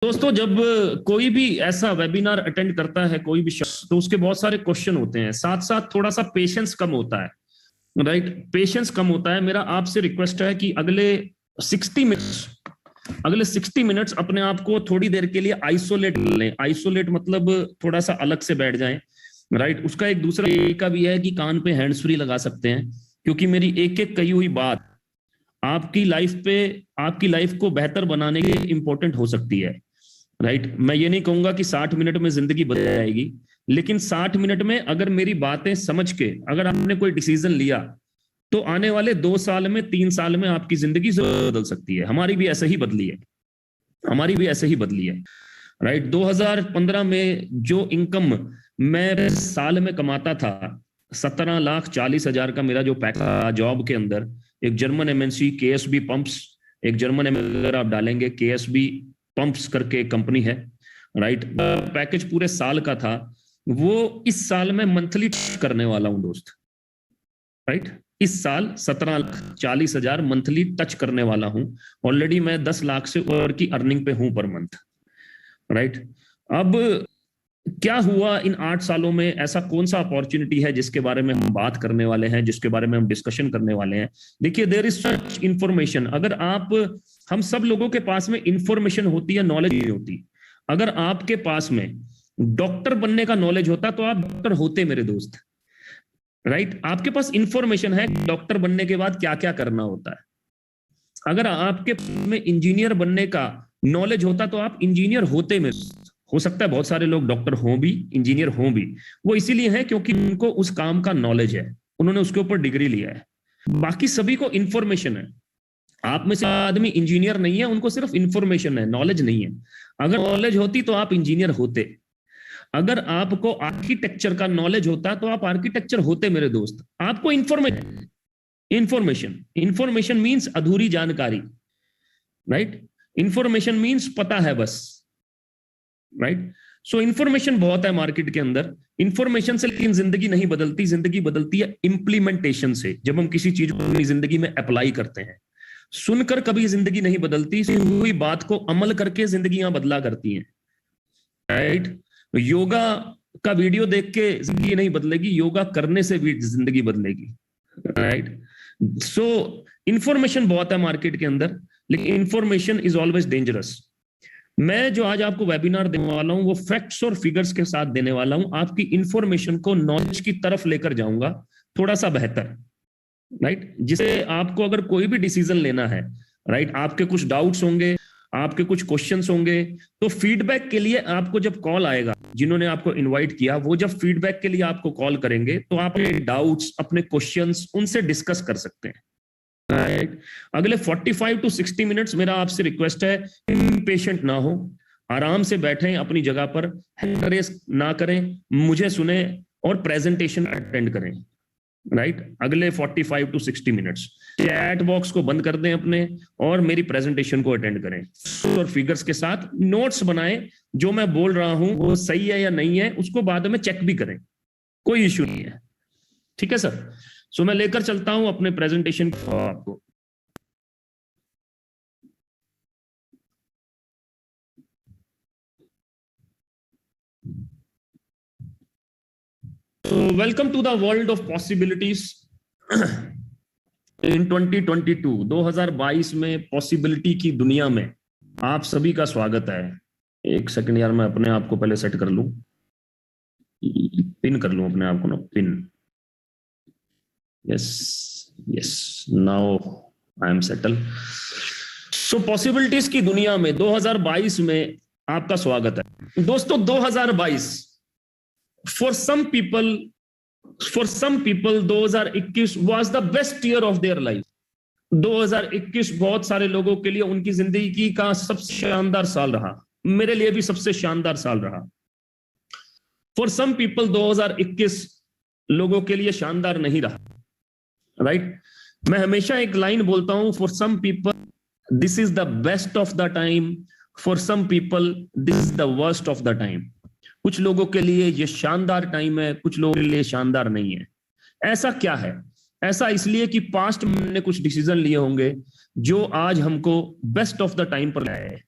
दोस्तों, जब कोई भी ऐसा वेबिनार अटेंड करता है कोई भी शख्स, तो उसके बहुत सारे क्वेश्चन होते हैं, साथ साथ थोड़ा सा पेशेंस कम होता है। राइट, पेशेंस कम होता है। मेरा आपसे रिक्वेस्ट है कि अगले 60 मिनट्स अपने आप को थोड़ी देर के लिए आइसोलेट लें। आइसोलेट मतलब थोड़ा सा अलग से बैठ जाएं। राइट, उसका एक दूसरा तरीका भी है कि कान पे हैंड्स फ्री लगा सकते हैं, क्योंकि मेरी एक एक कही हुई बात आपकी लाइफ को बेहतर बनाने के लिए इंपॉर्टेंट हो सकती है। राइट, मैं ये नहीं कहूंगा कि 60 मिनट में जिंदगी बदल जाएगी, लेकिन 60 मिनट में अगर मेरी बातें समझ के अगर आपने कोई डिसीजन लिया, तो आने वाले 2 साल में 3 साल में आपकी जिंदगी बदल सकती है। हमारी भी ऐसे ही बदली है। राइट, 2015 में जो इनकम मैं साल में कमाता था, 17,40,000 का मेरा जो पैकेज जॉब के अंदर, एक जर्मन एमएनसी केएसबी पंप्स, एक जर्मन अगर आप डालेंगे केएसबी पंप्स करके कंपनी है। राइट, पैकेज पूरे साल का था, वो इस साल में मंथली करने वाला हूं दोस्त। राइट, इस साल 17,40,000 मंथली टच करने वाला हूं। ऑलरेडी मैं 10 लाख से ऊपर की अर्निंग पे हूं पर मंथ। राइट, अब क्या हुआ इन 8 सालों में? ऐसा कौन सा अपॉर्चुनिटी है जिसके बारे में हम बात करने वाले हैं, जिसके बारे में हम डिस्कशन करने वाले हैं? देखिए, देयर इज सच इंफॉर्मेशन। अगर हम सब लोगों के पास में इंफॉर्मेशन होती है, नॉलेज नहीं होती। अगर आपके पास में डॉक्टर बनने का नॉलेज होता तो आप डॉक्टर होते मेरे दोस्त। राइट, आपके पास इंफॉर्मेशन है डॉक्टर बनने के बाद क्या क्या करना होता है। अगर आपके में इंजीनियर बनने का नॉलेज होता तो आप इंजीनियर होते मेरे। हो सकता है बहुत सारे लोग डॉक्टर हों भी, इंजीनियर हों भी, वो इसीलिए है क्योंकि उनको उस काम का नॉलेज है, उन्होंने उसके ऊपर डिग्री लिया है। बाकी सभी को इंफॉर्मेशन है। आप में से आदमी इंजीनियर नहीं है, उनको सिर्फ इंफॉर्मेशन है, नॉलेज नहीं है। अगर नॉलेज होती तो आप इंजीनियर होते। अगर आपको आर्किटेक्चर का नॉलेज होता तो आप आर्किटेक्चर होते मेरे दोस्त। आपको इंफॉर्मेशन मीन्स अधूरी जानकारी। राइट, इंफॉर्मेशन मीन्स पता है बस। राइट, सो इंफॉर्मेशन बहुत है मार्केट के अंदर। इंफॉर्मेशन से लेकिन जिंदगी नहीं बदलती, जिंदगी बदलती है इम्प्लीमेंटेशन से, जब हम किसी चीज को अपनी जिंदगी में अप्लाई करते हैं। सुनकर कभी जिंदगी नहीं बदलती, हुई बात को अमल करके जिंदगियां बदला करती हैं। राइट, योगा का वीडियो देख के जिंदगी नहीं बदलेगी, योगा करने से भी जिंदगी बदलेगी। राइट, सो इंफॉर्मेशन बहुत है मार्केट के अंदर, लेकिन इंफॉर्मेशन इज ऑलवेज डेंजरस। मैं जो आज आपको वेबिनार देने वाला हूं वो फैक्ट्स और फिगर्स के साथ देने वाला हूं। आपकी इंफॉर्मेशन को नॉलेज की तरफ लेकर जाऊंगा, थोड़ा सा बेहतर। राइट, जिसे आपको अगर कोई भी डिसीजन लेना है, राइट, आपके कुछ डाउट्स होंगे, आपके कुछ क्वेश्चंस होंगे, तो फीडबैक के लिए आपको जब कॉल आएगा, जिन्होंने आपको इनवाइट किया वो जब फीडबैक के लिए आपको कॉल करेंगे, तो आप अपने डाउट्स, अपने क्वेश्चंस उनसे डिस्कस कर सकते हैं। राइट, अगले 45 to 60 मिनट्स मेरा आपसे रिक्वेस्ट है, इम्पेशेंट ना हो, आराम से बैठें अपनी जगह पर, रेस ना करें, मुझे सुने और प्रेजेंटेशन अटेंड करें। राइट, अगले 45 to 60 मिनट्स चैट बॉक्स को बंद कर दें अपने, और मेरी प्रेजेंटेशन को अटेंड करें और फिगर्स के साथ नोट्स बनाएं। जो मैं बोल रहा हूं वो सही है या नहीं है उसको बाद में चेक भी करें, कोई इश्यू नहीं है। ठीक है सर? सो मैं लेकर चलता हूं अपने प्रेजेंटेशन को आपको। So welcome to the world of possibilities in 2022। 2022 में पॉसिबिलिटी की दुनिया में आप सभी का स्वागत है। एक सेकंड यार, मैं अपने आप को पहले सेट कर लूं, पिन कर लूं अपने आप को ना, pin. Yes yes, now I am settle. So possibilities की दुनिया में 2022 में आपका स्वागत है दोस्तों। 2022 for some people 2021 was the best year of their life। 2021 बहुत सारे लोगों के लिए उनकी जिंदगी का सबसे शानदार साल रहा, मेरे लिए भी सबसे शानदार साल रहा। For some people 2021 लोगों के लिए शानदार नहीं रहा। राइट, मैं हमेशा एक लाइन बोलता हूं, for some people this is the best of the time, for some people this is the worst of the time। कुछ लोगों के लिए ये शानदार टाइम है, कुछ लोगों के लिए शानदार नहीं है। ऐसा क्या है? ऐसा इसलिए कि पास्ट में हमने कुछ डिसीजन लिए होंगे जो आज हमको बेस्ट ऑफ द टाइम पर लाए हैं।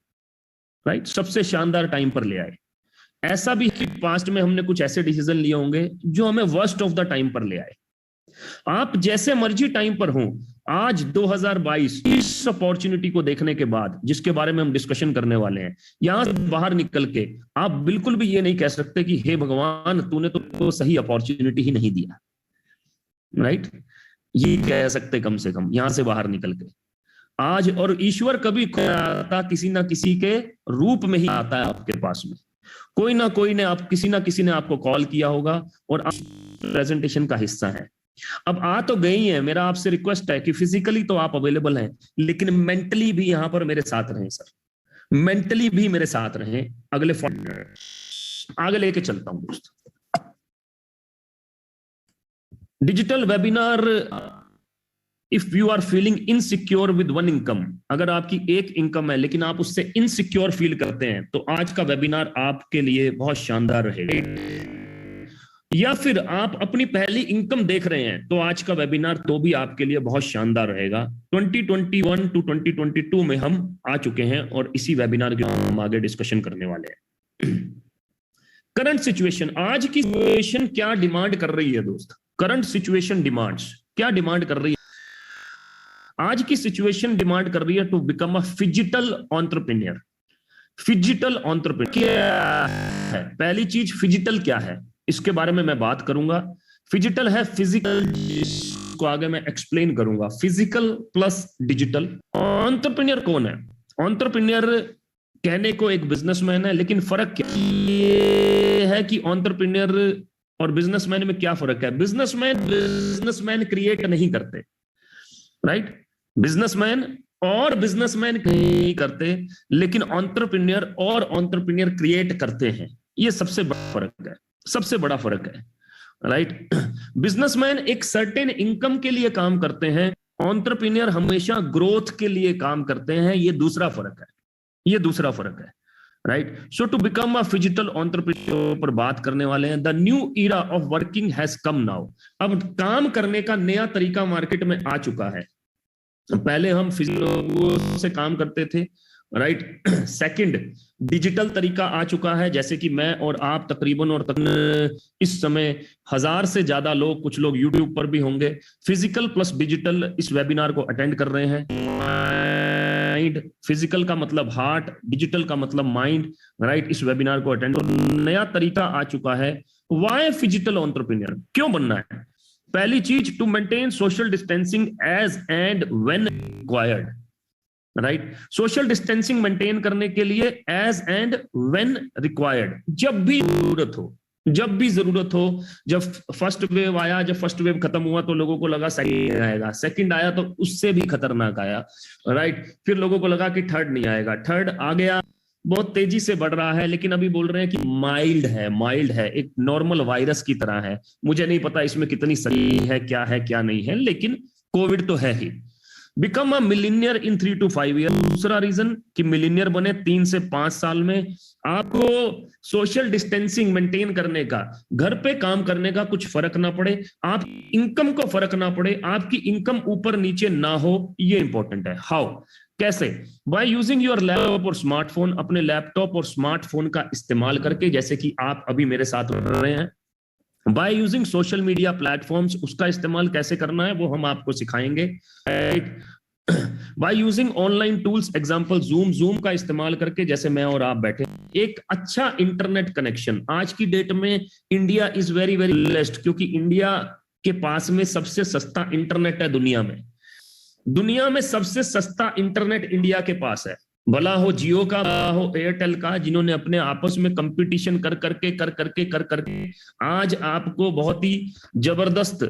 राइट, सबसे शानदार टाइम पर ले आए। ऐसा भी पास्ट में हमने कुछ ऐसे डिसीजन लिए होंगे जो हमें वर्स्ट ऑफ द टाइम पर ले आए। आप जैसे मर्जी टाइम पर हो, आज 2022 इस अपॉर्चुनिटी को देखने के बाद, जिसके बारे में हम डिस्कशन करने वाले हैं, यहां से बाहर निकल के आप बिल्कुल भी ये नहीं कह सकते कि हे भगवान तूने तो सही अपॉर्चुनिटी ही नहीं दिया, राइट? ये कह सकते कम से कम यहां से बाहर निकल के आज। और ईश्वर कभी आता किसी ना किसी के रूप में ही आता है आपके पास में, कोई ना कोई ने आप किसी ना किसी ने आपको कॉल किया होगा और आप प्रेजेंटेशन का हिस्सा है। अब आ तो गई है, मेरा आपसे रिक्वेस्ट है कि फिजिकली तो आप अवेलेबल हैं, लेकिन मेंटली भी यहां पर मेरे साथ रहें सर, मेंटली भी मेरे साथ रहें। अगले आगे लेके चलता हूं दोस्त। Digital webinar, if you are feeling insecure with one income, अगर आपकी एक इनकम है लेकिन आप उससे इनसिक्योर फील करते हैं, तो आज का वेबिनार आपके लिए बहुत शानदार रहेगा। या फिर आप अपनी पहली इनकम देख रहे हैं, तो आज का वेबिनार तो भी आपके लिए बहुत शानदार रहेगा। 2021 टू 2022 में हम आ चुके हैं और इसी वेबिनार के हम आगे डिस्कशन करने वाले हैं। करंट सिचुएशन, आज की सिचुएशन क्या डिमांड कर रही है दोस्त? करंट सिचुएशन डिमांड्स क्या डिमांड कर रही है? आज की सिचुएशन डिमांड कर रही है to become a phygital entrepreneur. Phygital entrepreneur क्या है? पहली चीज फिजिटल क्या है, इसके बारे में मैं बात करूंगा। फिजिटल है फिजिकल, जिसको आगे मैं एक्सप्लेन करूंगा। Physical plus digital. एंटरप्रेन्योर कौन है? एंटरप्रेन्योर कहने को एक बिजनेसमैन है, लेकिन फर्क क्या है कि एंटरप्रेन्योर और बिजनेसमैन में क्या फर्क है? बिजनेसमैन क्रिएट नहीं करते, राइट? बिजनेसमैन और बिजनेसमैन नहीं करते, लेकिन एंटरप्रेन्योर और एंटरप्रेन्योर क्रिएट करते हैं। ये सबसे बड़ा फर्क है, सबसे बड़ा फर्क है, राइट? बिजनेसमैन एक सर्टेन इनकम के लिए काम करते हैं, एंटरप्रेन्योर हमेशा ग्रोथ के लिए काम करते हैं। ये दूसरा फर्क है, ये दूसरा फर्क है, right? So to become a digital entrepreneur पर बात करने वाले हैं। The new era of working has come now. अब काम करने का नया तरीका मार्केट में आ चुका है। पहले हम फिजिकल से काम करते थे, राइट? सेकंड, डिजिटल तरीका आ चुका है, जैसे कि मैं और आप तकरीबन इस समय 1000 से ज्यादा लोग, कुछ लोग यूट्यूब पर भी होंगे, फिजिकल प्लस डिजिटल इस वेबिनार को अटेंड कर रहे हैं। माइंड, फिजिकल का मतलब हार्ट, डिजिटल का मतलब माइंड, राइट? इस वेबिनार को अटेंड, नया तरीका आ चुका है। व्हाई फिजिकल एंटरप्रेन्योर क्यों बनना है? पहली चीज, to maintain social distancing as and when required, right? Social distancing maintain करने के लिए एज एंड व्हेन रिक्वायर्ड, जब भी जरूरत हो, जब भी जरूरत हो। जब फर्स्ट वेव आया, जब फर्स्ट वेव खत्म हुआ तो लोगों को लगा सेकंड आएगा, सेकंड आया तो उससे भी खतरनाक आया, राइट? फिर लोगों को लगा कि थर्ड नहीं आएगा, थर्ड आ गया, बहुत तेजी से बढ़ रहा है, लेकिन अभी बोल रहे हैं कि माइल्ड है, माइल्ड है, एक नॉर्मल वायरस की तरह है। मुझे नहीं पता इसमें कितनी सही है, क्या नहीं है, लेकिन कोविड तो है ही। Become a millionaire in 3 to 5 year. दूसरा रीजन कि मिलीनियर बने 3 से 5 साल में। आपको सोशल डिस्टेंसिंग मेंटेन करने का, घर पे काम करने का कुछ फर्क ना पड़े, आप इनकम को फर्क ना पड़े, आपकी इनकम ऊपर नीचे ना हो, ये इंपॉर्टेंट है। हाउ, कैसे? बाय यूजिंग योर लैपटॉप और स्मार्टफोन, अपने लैपटॉप और स्मार्टफोन का इस्तेमाल करके, जैसे कि आप अभी मेरे साथ कर रहे हैं। By using social media platforms, उसका इस्तेमाल कैसे करना है वो हम आपको सिखाएंगे। By using online tools, example zoom का इस्तेमाल करके, जैसे मैं और आप बैठे। एक अच्छा इंटरनेट कनेक्शन, आज की डेट में India is very very blessed, क्योंकि इंडिया के पास में सबसे सस्ता इंटरनेट है दुनिया में। दुनिया में सबसे सस्ता इंटरनेट इंडिया के पास है, भला हो जियो का, भला हो एयरटेल का, जिन्होंने अपने आपस में कंपटीशन कर करके आज आपको बहुत ही जबरदस्त,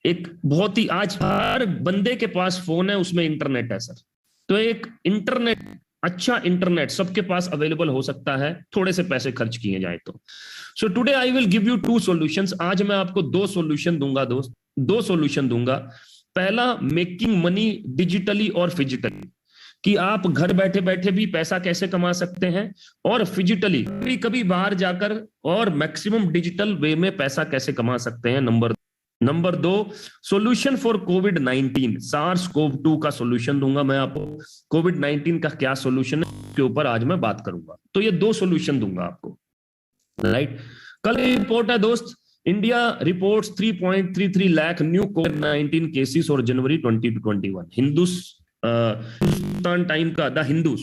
एक बहुत ही, आज हर बंदे के पास फोन है, उसमें इंटरनेट है सर। तो एक इंटरनेट, अच्छा इंटरनेट सबके पास अवेलेबल हो सकता है, थोड़े से पैसे खर्च किए जाए तो। So today I will give you 2 solutions. आज मैं आपको 2 सॉल्यूशन दूंगा दोस्त, 2 सॉल्यूशन दूंगा। पहला, मेकिंग मनी डिजिटली और फिजिकली, कि आप घर बैठे बैठे भी पैसा कैसे कमा सकते हैं, और फिजिकली कभी कभी बाहर जाकर और मैक्सिमम डिजिटल वे में पैसा कैसे कमा सकते हैं। Number number 2, solution for covid, SARS-CoV-2 का सॉल्यूशन दूंगा मैं आपको। कोविड-19 का क्या सॉल्यूशन है के ऊपर आज मैं बात करूंगा। तो ये 2 सॉल्यूशन दूंगा आपको, राइट। कल रिपोर्ट है दोस्त, इंडिया रिपोर्ट्स 3.33 लाख न्यू कोविड-19 केसेस और जनवरी 2021। हिंदुस्तान टाइम का द हिंदू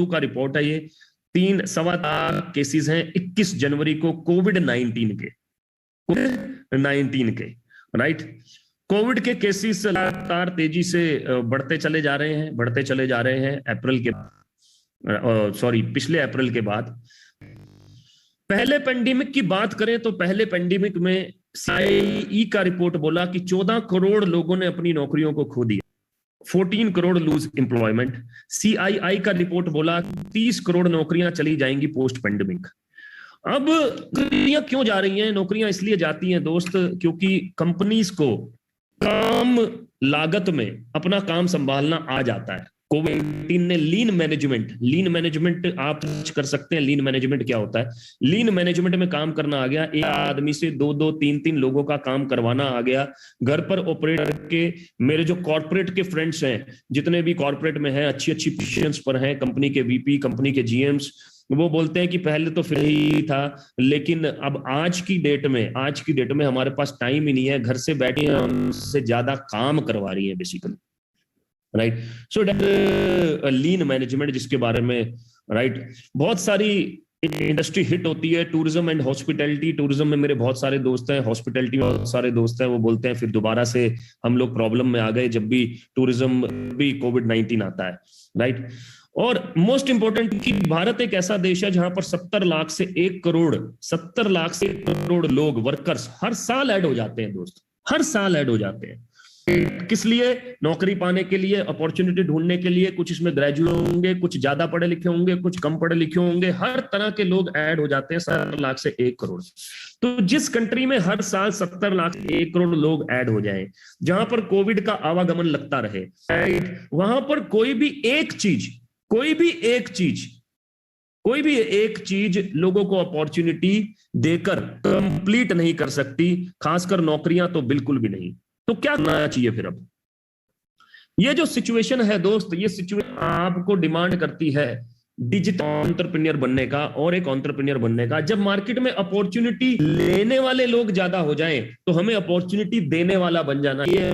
का रिपोर्ट है ये। 3.25 लाख केसेस हैं 21 जनवरी को कोविड-19 के, राइट। कोविड के केसेस लगातार तेजी से बढ़ते चले जा रहे हैं पिछले अप्रैल के बाद। पहले पेंडेमिक की बात करें तो पहले पेंडेमिक में CIE का रिपोर्ट बोला कि 14 करोड़ लोगों ने अपनी नौकरियों को खो दिया, 14 करोड़ लूज एम्प्लॉयमेंट। CII का रिपोर्ट बोला 30 करोड़ नौकरियां चली जाएंगी पोस्ट पेंडेमिक। अब नौकरियां क्यों जा रही हैं? नौकरियां इसलिए जाती हैं दोस्त क्योंकि कंपनीज को कम लागत में अपना काम संभालना आ जाता है। कोविड-19 ने लीन मैनेजमेंट आप कर सकते हैं। लीन मैनेजमेंट क्या होता है? लीन मैनेजमेंट में काम करना आ गया। एक आदमी से 2-2, 3-3 लोगों का काम करवाना आ गया। घर पर ऑपरेटर के, मेरे जो कॉर्पोरेट के फ्रेंड्स हैं, जितने भी कॉर्पोरेट में हैं, अच्छी पोजीशंस पर हैं, कंपनी के VP, कंपनी के GMs, वो बोलते हैं कि पहले तो फ्री था, लेकिन अब आज की डेट में हमारे पास टाइम ही नहीं है, घर से बैठे हमसे ज्यादा काम करवा रही है बेसिकली, राइट। सो लीन मैनेजमेंट, जिसके बारे में, राइट, बहुत सारी इंडस्ट्री हिट होती है। टूरिज्म एंड हॉस्पिटैलिटी, टूरिज्म में मेरे बहुत सारे दोस्त हैं, हॉस्पिटैलिटी में बहुत सारे दोस्त हैं। वो बोलते हैं फिर दोबारा से हम लोग प्रॉब्लम में आ गए जब भी टूरिज्म भी कोविड-19 आता है, राइट। और मोस्ट इंपोर्टेंट कि भारत एक ऐसा देश है जहां पर 70 लाख से 1 करोड़ लोग, वर्कर्स हर साल ऐड हो जाते हैं दोस्त, हर साल ऐड हो जाते हैं। किस लिए? नौकरी पाने के लिए, अपॉर्चुनिटी ढूंढने के लिए। कुछ इसमें ग्रेजुएट होंगे, कुछ ज्यादा पढ़े लिखे होंगे, कुछ कम पढ़े लिखे होंगे, हर तरह के लोग ऐड हो जाते हैं 70 लाख से 1 करोड़। तो जिस कंट्री में हर साल 70 लाख से 1 करोड़ लोग ऐड हो जाएं, जहां पर कोविड का आवागमन लगता रहे, वहां पर कोई भी एक चीज लोगों को अपॉर्चुनिटी देकर कंप्लीट नहीं कर सकती, खासकर नौकरियां तो बिल्कुल भी नहीं। तो क्या करना चाहिए फिर? अब ये जो सिचुएशन है दोस्त, ये सिचुएशन आपको डिमांड करती है डिजिटल एंटरप्रेन्योर बनने का और एक एंटरप्रेन्योर बनने का। जब मार्केट में अपॉर्चुनिटी लेने वाले लोग ज्यादा हो जाएं तो हमें अपॉर्चुनिटी देने वाला बन जाना। ये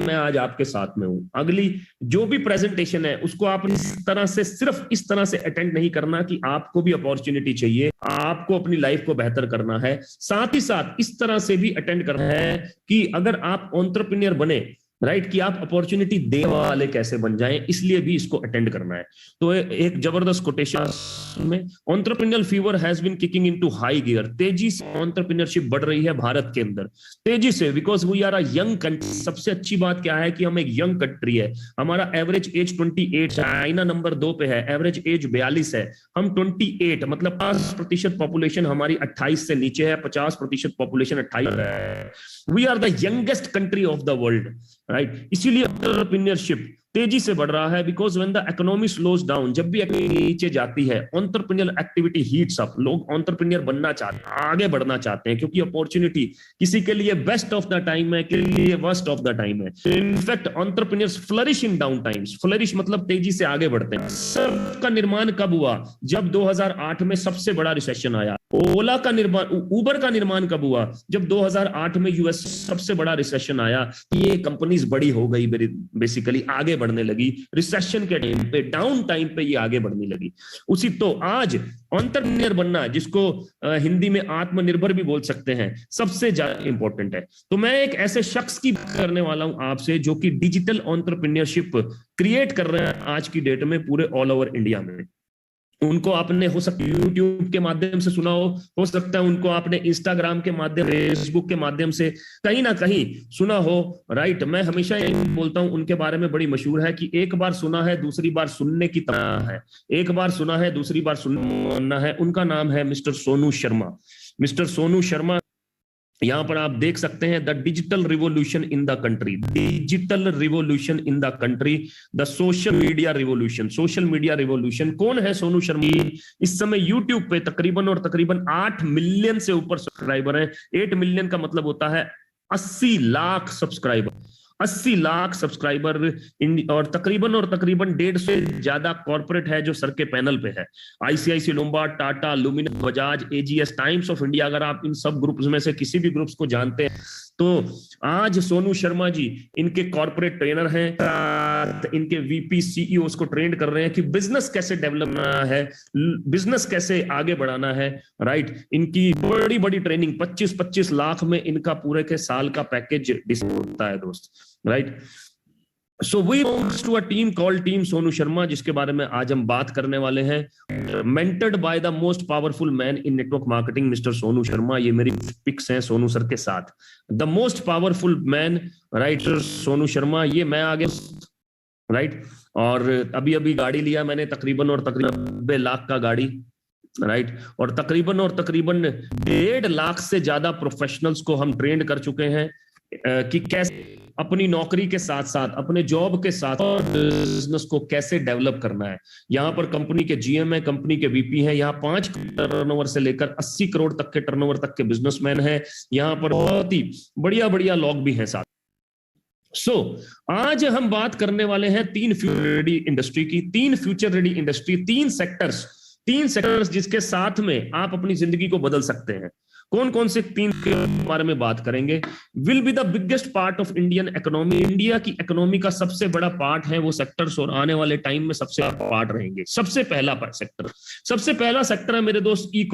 मैं आज आपके साथ में हूं। अगली जो भी प्रेजेंटेशन है उसको आप सिर्फ इस तरह से अटेंड नहीं करना कि आपको भी अपॉर्चुनिटी चाहिए, आपको अपनी लाइफ को बेहतर करना है। साथ ही साथ इस तरह से भी अटेंड करना है कि अगर आप एंटरप्रेन्योर बने, राइट, कि आप अपॉर्चुनिटी देने वाले कैसे बन जाएं, इसलिए भी इसको अटेंड करना है। तो एक जबरदस्त कोटेशन में, entrepreneurial fever has been kicking into high gear. तेजी से एंटरप्रेन्योरशिप बढ़ रही है भारत के अंदर, तेजी से, because we are a young country. सबसे अच्छी बात क्या है कि हम एक यंग कंट्री है। हमारा एवरेज एज 28, चाइना नंबर 2 पे है, एवरेज एज 42 है, हम 28, मतलब 50% पॉपुलेशन हमारी 28 से नीचे है, 50% पॉपुलेशन 28 है। We are the youngest country of the world, right. इसीलिए एंटरप्रेन्योरशिप तेजी से बढ़ रहा है, because when the economy slows down, जब भी इकोनॉमी नीचे जाती है, एंटरप्रेन्योरियल एक्टिविटी हीट्स अप। लोग एंटरप्रेन्योर बनना चाहते हैं, आगे बढ़ना चाहते हैं, क्योंकि अपॉर्चुनिटी किसी के लिए बेस्ट ऑफ द टाइम है, किसी के लिए वर्स्ट ऑफ द टाइम है। In fact entrepreneurs flourish in down times. Flourish मतलब तेजी से आगे बढ़ते हैं। सबका निर्माण कब हुआ? जब 2008 में सबसे बड़ा रिसेशन आया। ओला का निर्माण, उबर का निर्माण कब हुआ? जब 2008 में यूएस सबसे बड़ा रिसेशन आया। ये कंपनीज बड़ी हो गई, बेसिकली आगे बढ़ने लगी। रिसेशन के टाइम पे, डाउन टाइम पे ये आगे बढ़ने लगी। उसी तो आज एंटरप्रेन्योर बनना, जिसको हिंदी में आत्मनिर्भर भी बोल सकते हैं, सबसे ज्यादा इंपॉर्टेंट है। तो मैं एक ऐसे शख्स की बात करने वाला हूं आपसे जो कि डिजिटल एंटरप्रेन्योरशिप क्रिएट कर रहे हैं आज की डेट में पूरे ऑल ओवर इंडिया में। उनको आपने हो सकता है यूट्यूब के माध्यम से सुना हो सकता है उनको आपने इंस्टाग्राम के माध्यम, फेसबुक के माध्यम से कहीं ना कहीं सुना हो, राइट। मैं हमेशा ये बोलता हूं उनके बारे में, बड़ी मशहूर है कि एक बार सुना है दूसरी बार सुनने की तरह है, एक बार सुना है दूसरी बार सुनना है। उनका नाम है मिस्टर सोनू शर्मा। मिस्टर सोनू शर्मा, यहां पर आप देख सकते हैं, the digital revolution in the country, digital revolution in the country, the social media revolution. Social media revolution. कौन है सोनू शर्मा? इस समय यूट्यूब पे तकरीबन 8 मिलियन से ऊपर सब्सक्राइबर हैं। 8 मिलियन का मतलब होता है 80 लाख सब्सक्राइबर, 80 लाख सब्सक्राइबर और तकरीबन 150 से ज्यादा कॉर्पोरेट है जो सर के पैनल पे है। ICIC Lombard, Tata, Luminous, Bajaj, AGS, Times of India, अगर आप इन सब ग्रुप्स में से किसी भी ग्रुप्स को जानते हैं तो आज सोनू शर्मा जी इनके कॉर्पोरेट ट्रेनर हैं, इनके वीपी सीईओ को ट्रेन कर रहे हैं कि बिजनेस कैसे डेवलप करना है, बिजनेस कैसे आगे बढ़ाना है, राइट। इनकी बड़ी बड़ी ट्रेनिंग 25-25 लाख में इनका पूरे के साल का पैकेज होता है दोस्त, right. So we belongs to a team called team Sonu Sharma, जिसके बारे में आज हम बात करने वाले हैं। Mentored by the most powerful man in network marketing, mister Sonu Sharma. ये मेरी पिक्स हैं सोनू सर के साथ। The most powerful man, right, Sonu Sharma. ये मैं आगे, राइट। और अभी अभी गाड़ी लिया मैंने तकरीबन 90 लाख का गाड़ी, राइट। और तकरीबन 1.5 लाख से ज्यादा प्रोफेशनल्स को हम ट्रेन कर चुके हैं कि कैसे अपनी नौकरी के साथ साथ, अपने जॉब के साथ बिजनेस को कैसे डेवलप करना है। यहाँ पर कंपनी के जीएम है, कंपनी के वीपी हैं, यहाँ 5 टर्नओवर से लेकर 80 करोड़ तक के टर्नओवर तक के बिजनेसमैन हैं। यहाँ पर बहुत ही बढ़िया बढ़िया लोग भी हैं साथ। आज हम बात करने वाले हैं 3 फ्यूचर रेडी इंडस्ट्री की, 3 फ्यूचर रेडी इंडस्ट्री, 3 सेक्टर्स जिसके साथ में आप अपनी जिंदगी को बदल सकते हैं। कौन कौन से 3 के बारे में बात करेंगे। Will be the biggest part of Indian economy, India की इकोनॉमी का सबसे बड़ा पार्ट है वो सेक्टर्स, और आने वाले टाइम में सबसे बड़ा पार्ट रहेंगे। सबसे पहला सेक्टर है मेरे दोस्त ई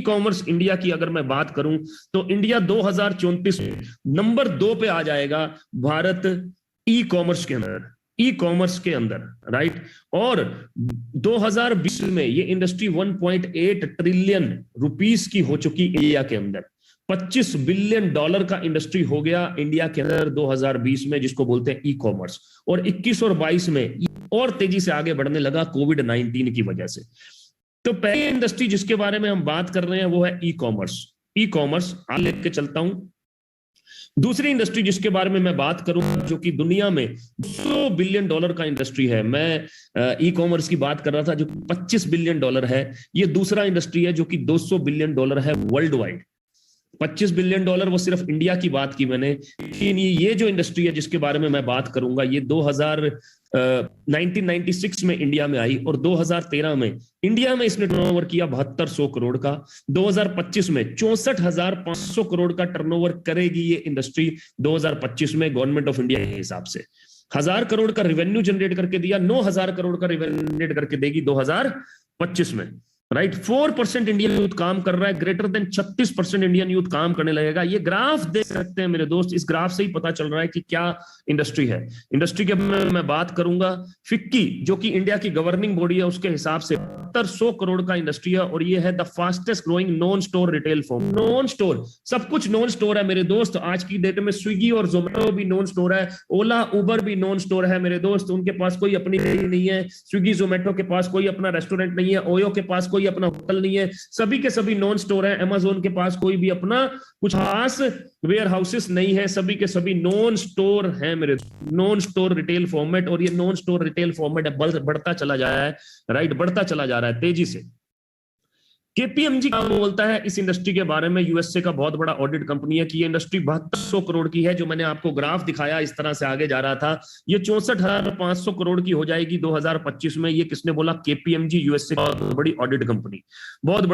कॉमर्स। इंडिया की अगर मैं बात करूं तो इंडिया 2034 में नंबर 2 पे आ जाएगा भारत ई कॉमर्स के अंदर, राइट। और 2020 में ये इंडस्ट्री 1.8 ट्रिलियन रुपीस की हो चुकी इंडिया के अंदर। $25 बिलियन का इंडस्ट्री हो गया इंडिया के अंदर 2020 में, जिसको बोलते हैं ई कॉमर्स। और 21 और 22 में और तेजी से आगे बढ़ने लगा कोविड-19 की वजह से। तो पहली इंडस्ट्री जिसके बारे में हम बात कर रहे हैं वो है ई कॉमर्स। आगे लेके चलता हूं। दूसरी इंडस्ट्री जिसके बारे में मैं बात करूं जो कि दुनिया में $200 बिलियन का इंडस्ट्री है, मैं ई कॉमर्स की बात कर रहा था जो $25 बिलियन है। ये दूसरा इंडस्ट्री है जो कि $200 बिलियन है वर्ल्ड वाइड। $25 बिलियन वो सिर्फ इंडिया की बात की मैंने, लेकिन ये जो इंडस्ट्री है जिसके बारे में मैं बात करूंगा ये 1996 में इंडिया में आई और 2013 में इंडिया में इसने टर्नओवर किया 7200 करोड़ का। 2025 में 64,500 करोड़ का टर्नओवर करेगी ये इंडस्ट्री 2025 में गवर्नमेंट ऑफ इंडिया के हिसाब से। 1000 करोड़ का रेवेन्यू जनरेट करके दिया, 9000 करोड़ का रेवेन्यू जनरेट करके देगी 2025 में, राइट। 4% इंडियन यूथ काम कर रहा है, ग्रेटर देन 36% इंडियन यूथ काम करने लगेगा। ये ग्राफ देख सकते हैं मेरे दोस्त, इस ग्राफ से ही पता चल रहा है कि क्या इंडस्ट्री है। इंडस्ट्री के बारे में मैं बात करूंगा। फिक्की जो कि इंडिया की गवर्निंग बॉडी है उसके हिसाब से 7200 करोड़ का इंडस्ट्री है और ये है the fastest growing non store retail form. Non store, सब कुछ नॉन स्टोर है मेरे दोस्त। आज की डेट में स्विगी और जोमेटो भी नॉन स्टोर है, ओला उबर भी नॉन स्टोर है मेरे दोस्त। उनके पास कोई अपनी नहीं है, स्विगी जोमेटो के पास कोई अपना रेस्टोरेंट नहीं है, ओयो के पास कोई अपना होटल नहीं है, सभी के सभी नॉन स्टोर है। अमेज़न के पास कोई भी अपना कुछ खास वेयर हाउसेस नहीं है, सभी के सभी नॉन स्टोर है मेरे, नॉन स्टोर रिटेल फॉर्मेट। और ये नॉन स्टोर रिटेल फॉर्मेट बढ़ता चला जा रहा है, राइट, बढ़ता चला जा रहा है तेजी से। केपीएमजी क्या बोलता है इस इंडस्ट्री के बारे में, यूएसए का बहुत बड़ा ऑडिट कंपनी है, कि ये इंडस्ट्री 7200 करोड़ की है। जो मैंने आपको ग्राफ दिखाया इस तरह से आगे जा रहा था, ये 64,500 करोड़ की हो जाएगी 2025 में। ये किसने बोला? केपीएमजी, यूएसए का बहुत बड़ी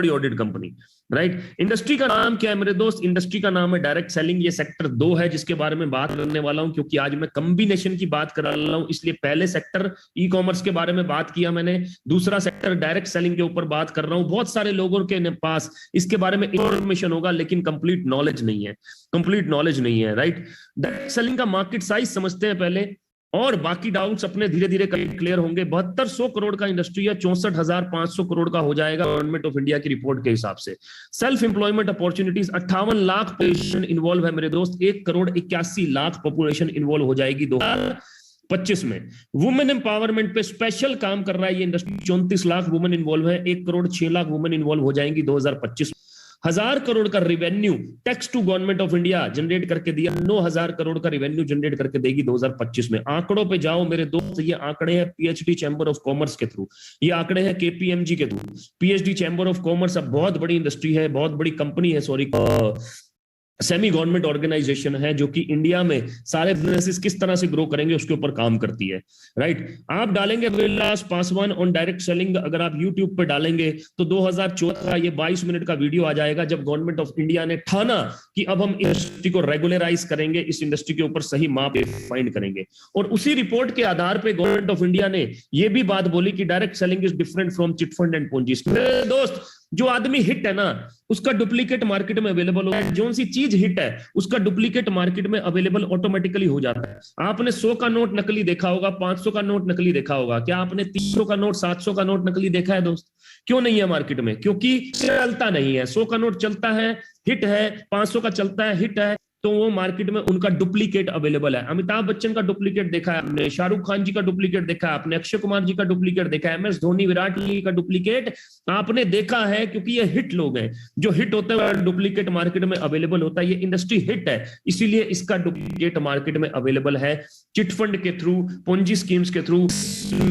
ऑडिट कंपनी, राइट। इंडस्ट्री का नाम क्या है मेरे दोस्त? इंडस्ट्री का नाम है डायरेक्ट सेलिंग। ये सेक्टर 2 है जिसके बारे में बात करने वाला हूं, क्योंकि आज मैं कॉम्बिनेशन की बात कर रहा हूं, इसलिए पहले सेक्टर ई कॉमर्स के बारे में बात किया मैंने, दूसरा सेक्टर डायरेक्ट सेलिंग के ऊपर बात कर रहा हूं। बहुत सारे लोगों के पास इसके बारे में इंफॉर्मेशन होगा लेकिन कंप्लीट नॉलेज नहीं है, राइट। डायरेक्ट सेलिंग का मार्केट साइज समझते हैं पहले, और बाकी डाउट्स अपने धीरे धीरे क्लियर होंगे। 7200 करोड़ का इंडस्ट्री है, 64,500 करोड़ का हो जाएगा गवर्नमेंट ऑफ इंडिया की रिपोर्ट के हिसाब से। Self employment opportunities 58 lakh population involve है मेरे दोस्त, 1,81,00,000 पॉपुलेशन इन्वॉल्व हो जाएगी 2025 में। वुमेन एम्पावरमेंट पे स्पेशल काम कर रहा है ये इंडस्ट्री, 34 लाख वुमेन इन्वॉल्व है, 1,06,00,000 वुमेन इन्वॉल्व हो जाएंगी 2025 में। 1000 करोड़ का revenue tax to government of India generate करके दिया, 9000 करोड़ का रिवेन्यू जनरेट करके देगी 2025 में। आंकड़ों पे जाओ मेरे दोस्त, ये आंकड़े हैं पीएचडी चैम्बर ऑफ कॉमर्स के थ्रू, ये आंकड़े हैं केपीएमजी के through. PhD chamber of commerce अब बहुत बड़ी इंडस्ट्री है, बहुत बड़ी कंपनी है, सॉरी, सेमी गवर्नमेंट ऑर्गेनाइजेशन है जो कि इंडिया में सारे बिजनेसेस किस तरह से ग्रो करेंगे उसके ऊपर काम करती है, राइट। आप डालेंगे Vilas Paswan on direct selling, अगर आप यूट्यूब पे डालेंगे तो 2014 का ये 22 मिनट का वीडियो आ जाएगा, जब गवर्नमेंट ऑफ इंडिया ने ठाना कि अब हम इंडस्ट्री को रेगुलराइज करेंगे, इस इंडस्ट्री के ऊपर सही माप फाइंड करेंगे। और उसी रिपोर्ट के आधार पर गवर्नमेंट ऑफ इंडिया ने यह भी बात बोली कि direct selling is different from chit fund and Ponzi. दोस्त, जो आदमी हिट है ना उसका डुप्लीकेट मार्केट में अवेलेबल होता है, जो सी चीज हिट है उसका डुप्लीकेट मार्केट में अवेलेबल ऑटोमेटिकली हो जाता है। आपने 100 का नोट नकली देखा होगा, 500 का नोट नकली देखा होगा, क्या आपने 300 का नोट 700 का नोट नकली देखा है दोस्त? क्यों नहीं है मार्केट में? क्योंकि चलता नहीं है। 100 का नोट चलता है, हिट है, 500 का चलता है, हिट है, तो वो मार्केट में उनका डुप्लीकेट अवेलेबल है। अमिताभ बच्चन का डुप्लीकेट देखा है आपने, शाहरुख खान जी का डुप्लीकेट देखा है आपने, अक्षय कुमार जी का डुप्लीकेट देखा है, MS धोनी, विराट कोहली का डुप्लीकेट आपने देखा है, क्योंकि ये हिट लोग हैं। जो हिट होते हैं डुप्लीकेट मार्केट में अवेलेबल होता है। ये इंडस्ट्री हिट है, इसीलिए इसका डुप्लीकेट मार्केट में अवेलेबल है। चिट फंड के थ्रू, पोंजी स्कीम्स के थ्रू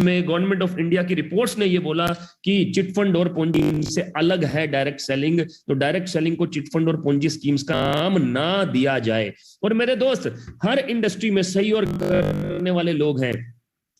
में गवर्नमेंट ऑफ इंडिया की रिपोर्ट्स ने ये बोला कि चिट फंड और पोंजी से अलग है डायरेक्ट सेलिंग, तो डायरेक्ट सेलिंग को चिट फंड और पोंजी स्कीम्स का नाम ना दिया जाए। और मेरे दोस्त, हर इंडस्ट्री में सही और करने वाले लोग हैं।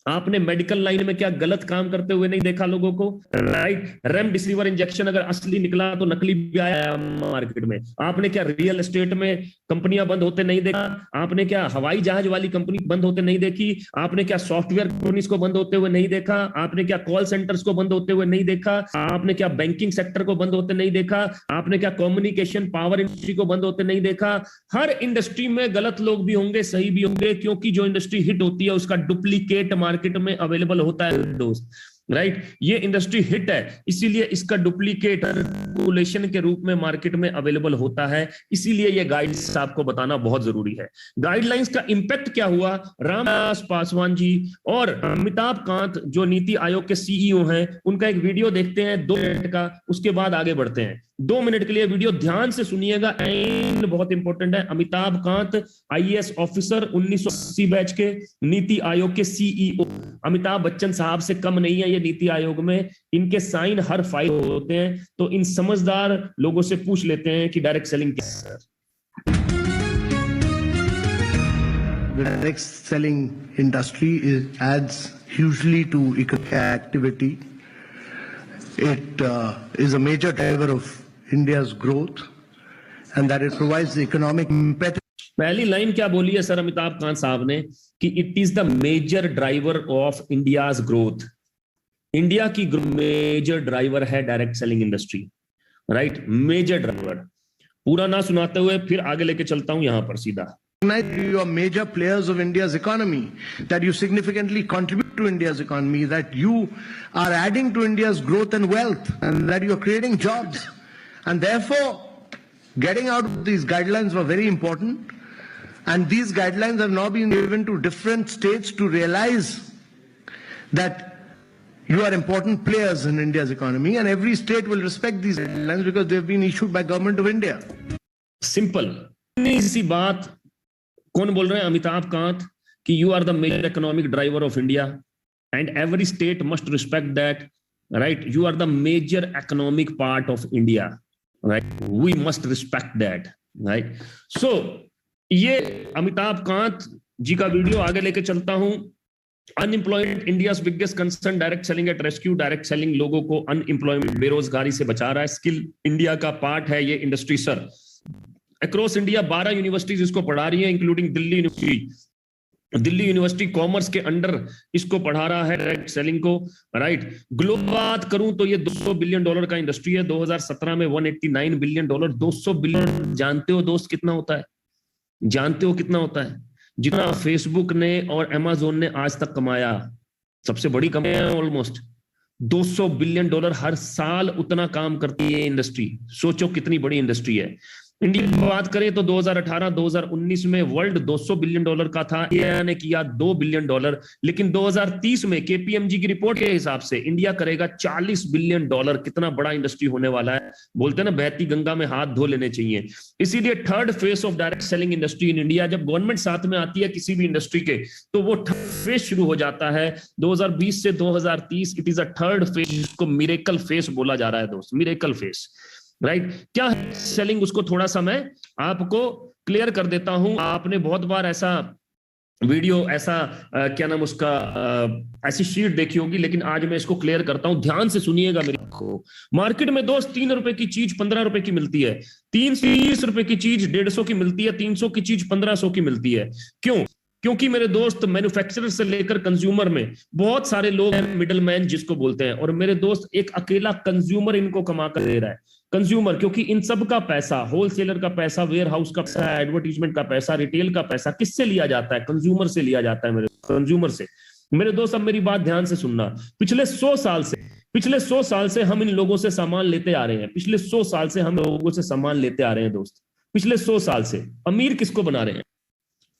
आपने मेडिकल लाइन में क्या गलत काम करते हुए नहीं देखा लोगों को, राइट। रेमडेसिविर इंजेक्शन अगर असली निकला तो नकली भी आया मार्केट में। आपने क्या रियल एस्टेट में कंपनियां बंद होते नहीं देखा? आपने क्या हवाई जहाज वाली कंपनी बंद होते नहीं देखी? आपने क्या सॉफ्टवेयर कंपनीज को बंद होते हुए नहीं देखा? आपने क्या कॉल सेंटर्स को बंद होते हुए नहीं देखा? आपने क्या बैंकिंग सेक्टर को बंद होते नहीं देखा? आपने क्या कम्युनिकेशन पावर इंडस्ट्री को बंद होते नहीं देखा? हर इंडस्ट्री में गलत लोग भी होंगे, सही भी होंगे, क्योंकि जो इंडस्ट्री हिट होती है उसका डुप्लीकेट मार्केट में अवेलेबल होता है दोस्त, राइट। ये इंडस्ट्री हिट है, इसीलिए इसका डुप्लीकेट रेगुलेशन के रूप में मार्केट में अवेलेबल होता है। इसीलिए ये गाइड्स आपको बताना बहुत जरूरी है। गाइडलाइंस का इंपैक्ट क्या हुआ? रामविलास पासवान जी और अमिताभ कांत जो नीति आयोग के CEO हैं, उनका एक वीडियो देखते हैं 2 मिनट का, उसके बाद आगे बढ़ते हैं। 2 मिनट के लिए वीडियो ध्यान से सुनिएगा, एंड बहुत इंपॉर्टेंट है। Amitabh Kant IAS officer, 1980 batch के, नीति आयोग के CEO। अमिताभ बच्चन साहब से कम नहीं है ये नीति आयोग में, इनके साइन हर फाइल होते हैं। तो इन समझदार लोगों से पूछ लेते हैं कि डायरेक्ट सेलिंग क्या है। Direct selling industry adds hugely to economic activity. It is a major driver of India's growth, and that it provides the economic impetus. पहली लाइन क्या बोली है सर अमिताभ कांत साहब ने कि it is the major driver of India's growth. India की major driver है direct selling industry, right, major driver. पूरा ना सुनाते हुए फिर आगे लेके चलता हूं यहां पर सीधा। You are major players of India's economy, that you significantly contribute to India's economy, that you are adding to India's growth and wealth, and that you are creating jobs. And therefore, getting out of these guidelines were very important. And these guidelines have now been given to different states to realize that you are important players in India's economy, and every state will respect these guidelines because they have been issued by Government of India. Simple. सी बात कौन बोल रहे हैं? अमिताभ कांत, कि you are the major economic driver of India and every state must respect that, right. You are the major economic part of India, right, we must respect that, right. So ये अमिताभ कांत जी का video आगे लेके चलता हूं। Unemployed India's biggest concern, direct selling at rescue. Direct selling लोगों को unemployment, बेरोजगारी से बचा रहा है। स्किल इंडिया का पार्ट है ये industry sir. Across India 12 universities इसको पढ़ा रही है, including Delhi university. Delhi university commerce के अंडर इसको पढ़ा रहा है डायरेक्ट सेलिंग को, राइट। ग्लोबल बात करूं तो ये $200 बिलियन का इंडस्ट्री है। 2017 में $189 बिलियन। 200 बिलियन जानते हो दोस्त कितना होता है? जानते हो कितना होता है? जितना फेसबुक ने और अमेज़न ने आज तक कमाया, सबसे बड़ी कंपनी है ऑलमोस्ट। $200 बिलियन हर साल उतना काम करती है इंडस्ट्री। सोचो कितनी बड़ी इंडस्ट्री है। इंडिया की बात करें तो 2018-2019 में वर्ल्ड $200 बिलियन का था, इंडिया ने किया $2 बिलियन। लेकिन 2030 में KPMG की रिपोर्ट के हिसाब से इंडिया करेगा $40 बिलियन। कितना बड़ा इंडस्ट्री होने वाला है। बोलते हैं ना, बहती गंगा में हाथ धो लेने चाहिए। इसीलिए third phase of direct selling industry in India, जब गवर्नमेंट साथ में आती है किसी भी इंडस्ट्री के, तो वो थर्ड फेज शुरू हो जाता है। 2020 से 2030 it is a third phase, जिसको मिरेकल फेज बोला जा रहा है दोस्त, मिरेकल फेज। राइट। क्या है सेलिंग, उसको थोड़ा सा मैं आपको क्लियर कर देता हूं। आपने बहुत बार ऐसा वीडियो, ऐसा क्या नाम उसका, ऐसी शीट देखी होगी, लेकिन आज मैं इसको क्लियर करता हूं, ध्यान से सुनिएगा मेरे को। मार्केट में दोस्त 3 रुपए की चीज 15 रुपए की मिलती है, 330 रुपए की चीज 150 की मिलती है, 300 की चीज 1500 की मिलती है। क्यों? क्योंकि मेरे दोस्त मैन्युफैक्चरर से लेकर कंज्यूमर में बहुत सारे लोग हैं, मिडल मैन जिसको बोलते हैं, और मेरे दोस्त एक अकेला कंज्यूमर इनको कमा कर दे रहा है। कंज्यूमर, क्योंकि इन सब का पैसा, होलसेलर का पैसा, वेयर हाउस का पैसा, एडवर्टीजमेंट का पैसा, रिटेल का पैसा किससे लिया जाता है? कंज्यूमर से लिया जाता है, मेरे कंज्यूमर से। मेरे दोस्त अब मेरी बात ध्यान से सुनना। पिछले 100 साल से हम इन लोगों से सामान लेते आ रहे हैं। पिछले 100 साल से हम लोगों से सामान लेते आ रहे हैं दोस्त। पिछले 100 साल से अमीर किसको बना रहे हैं?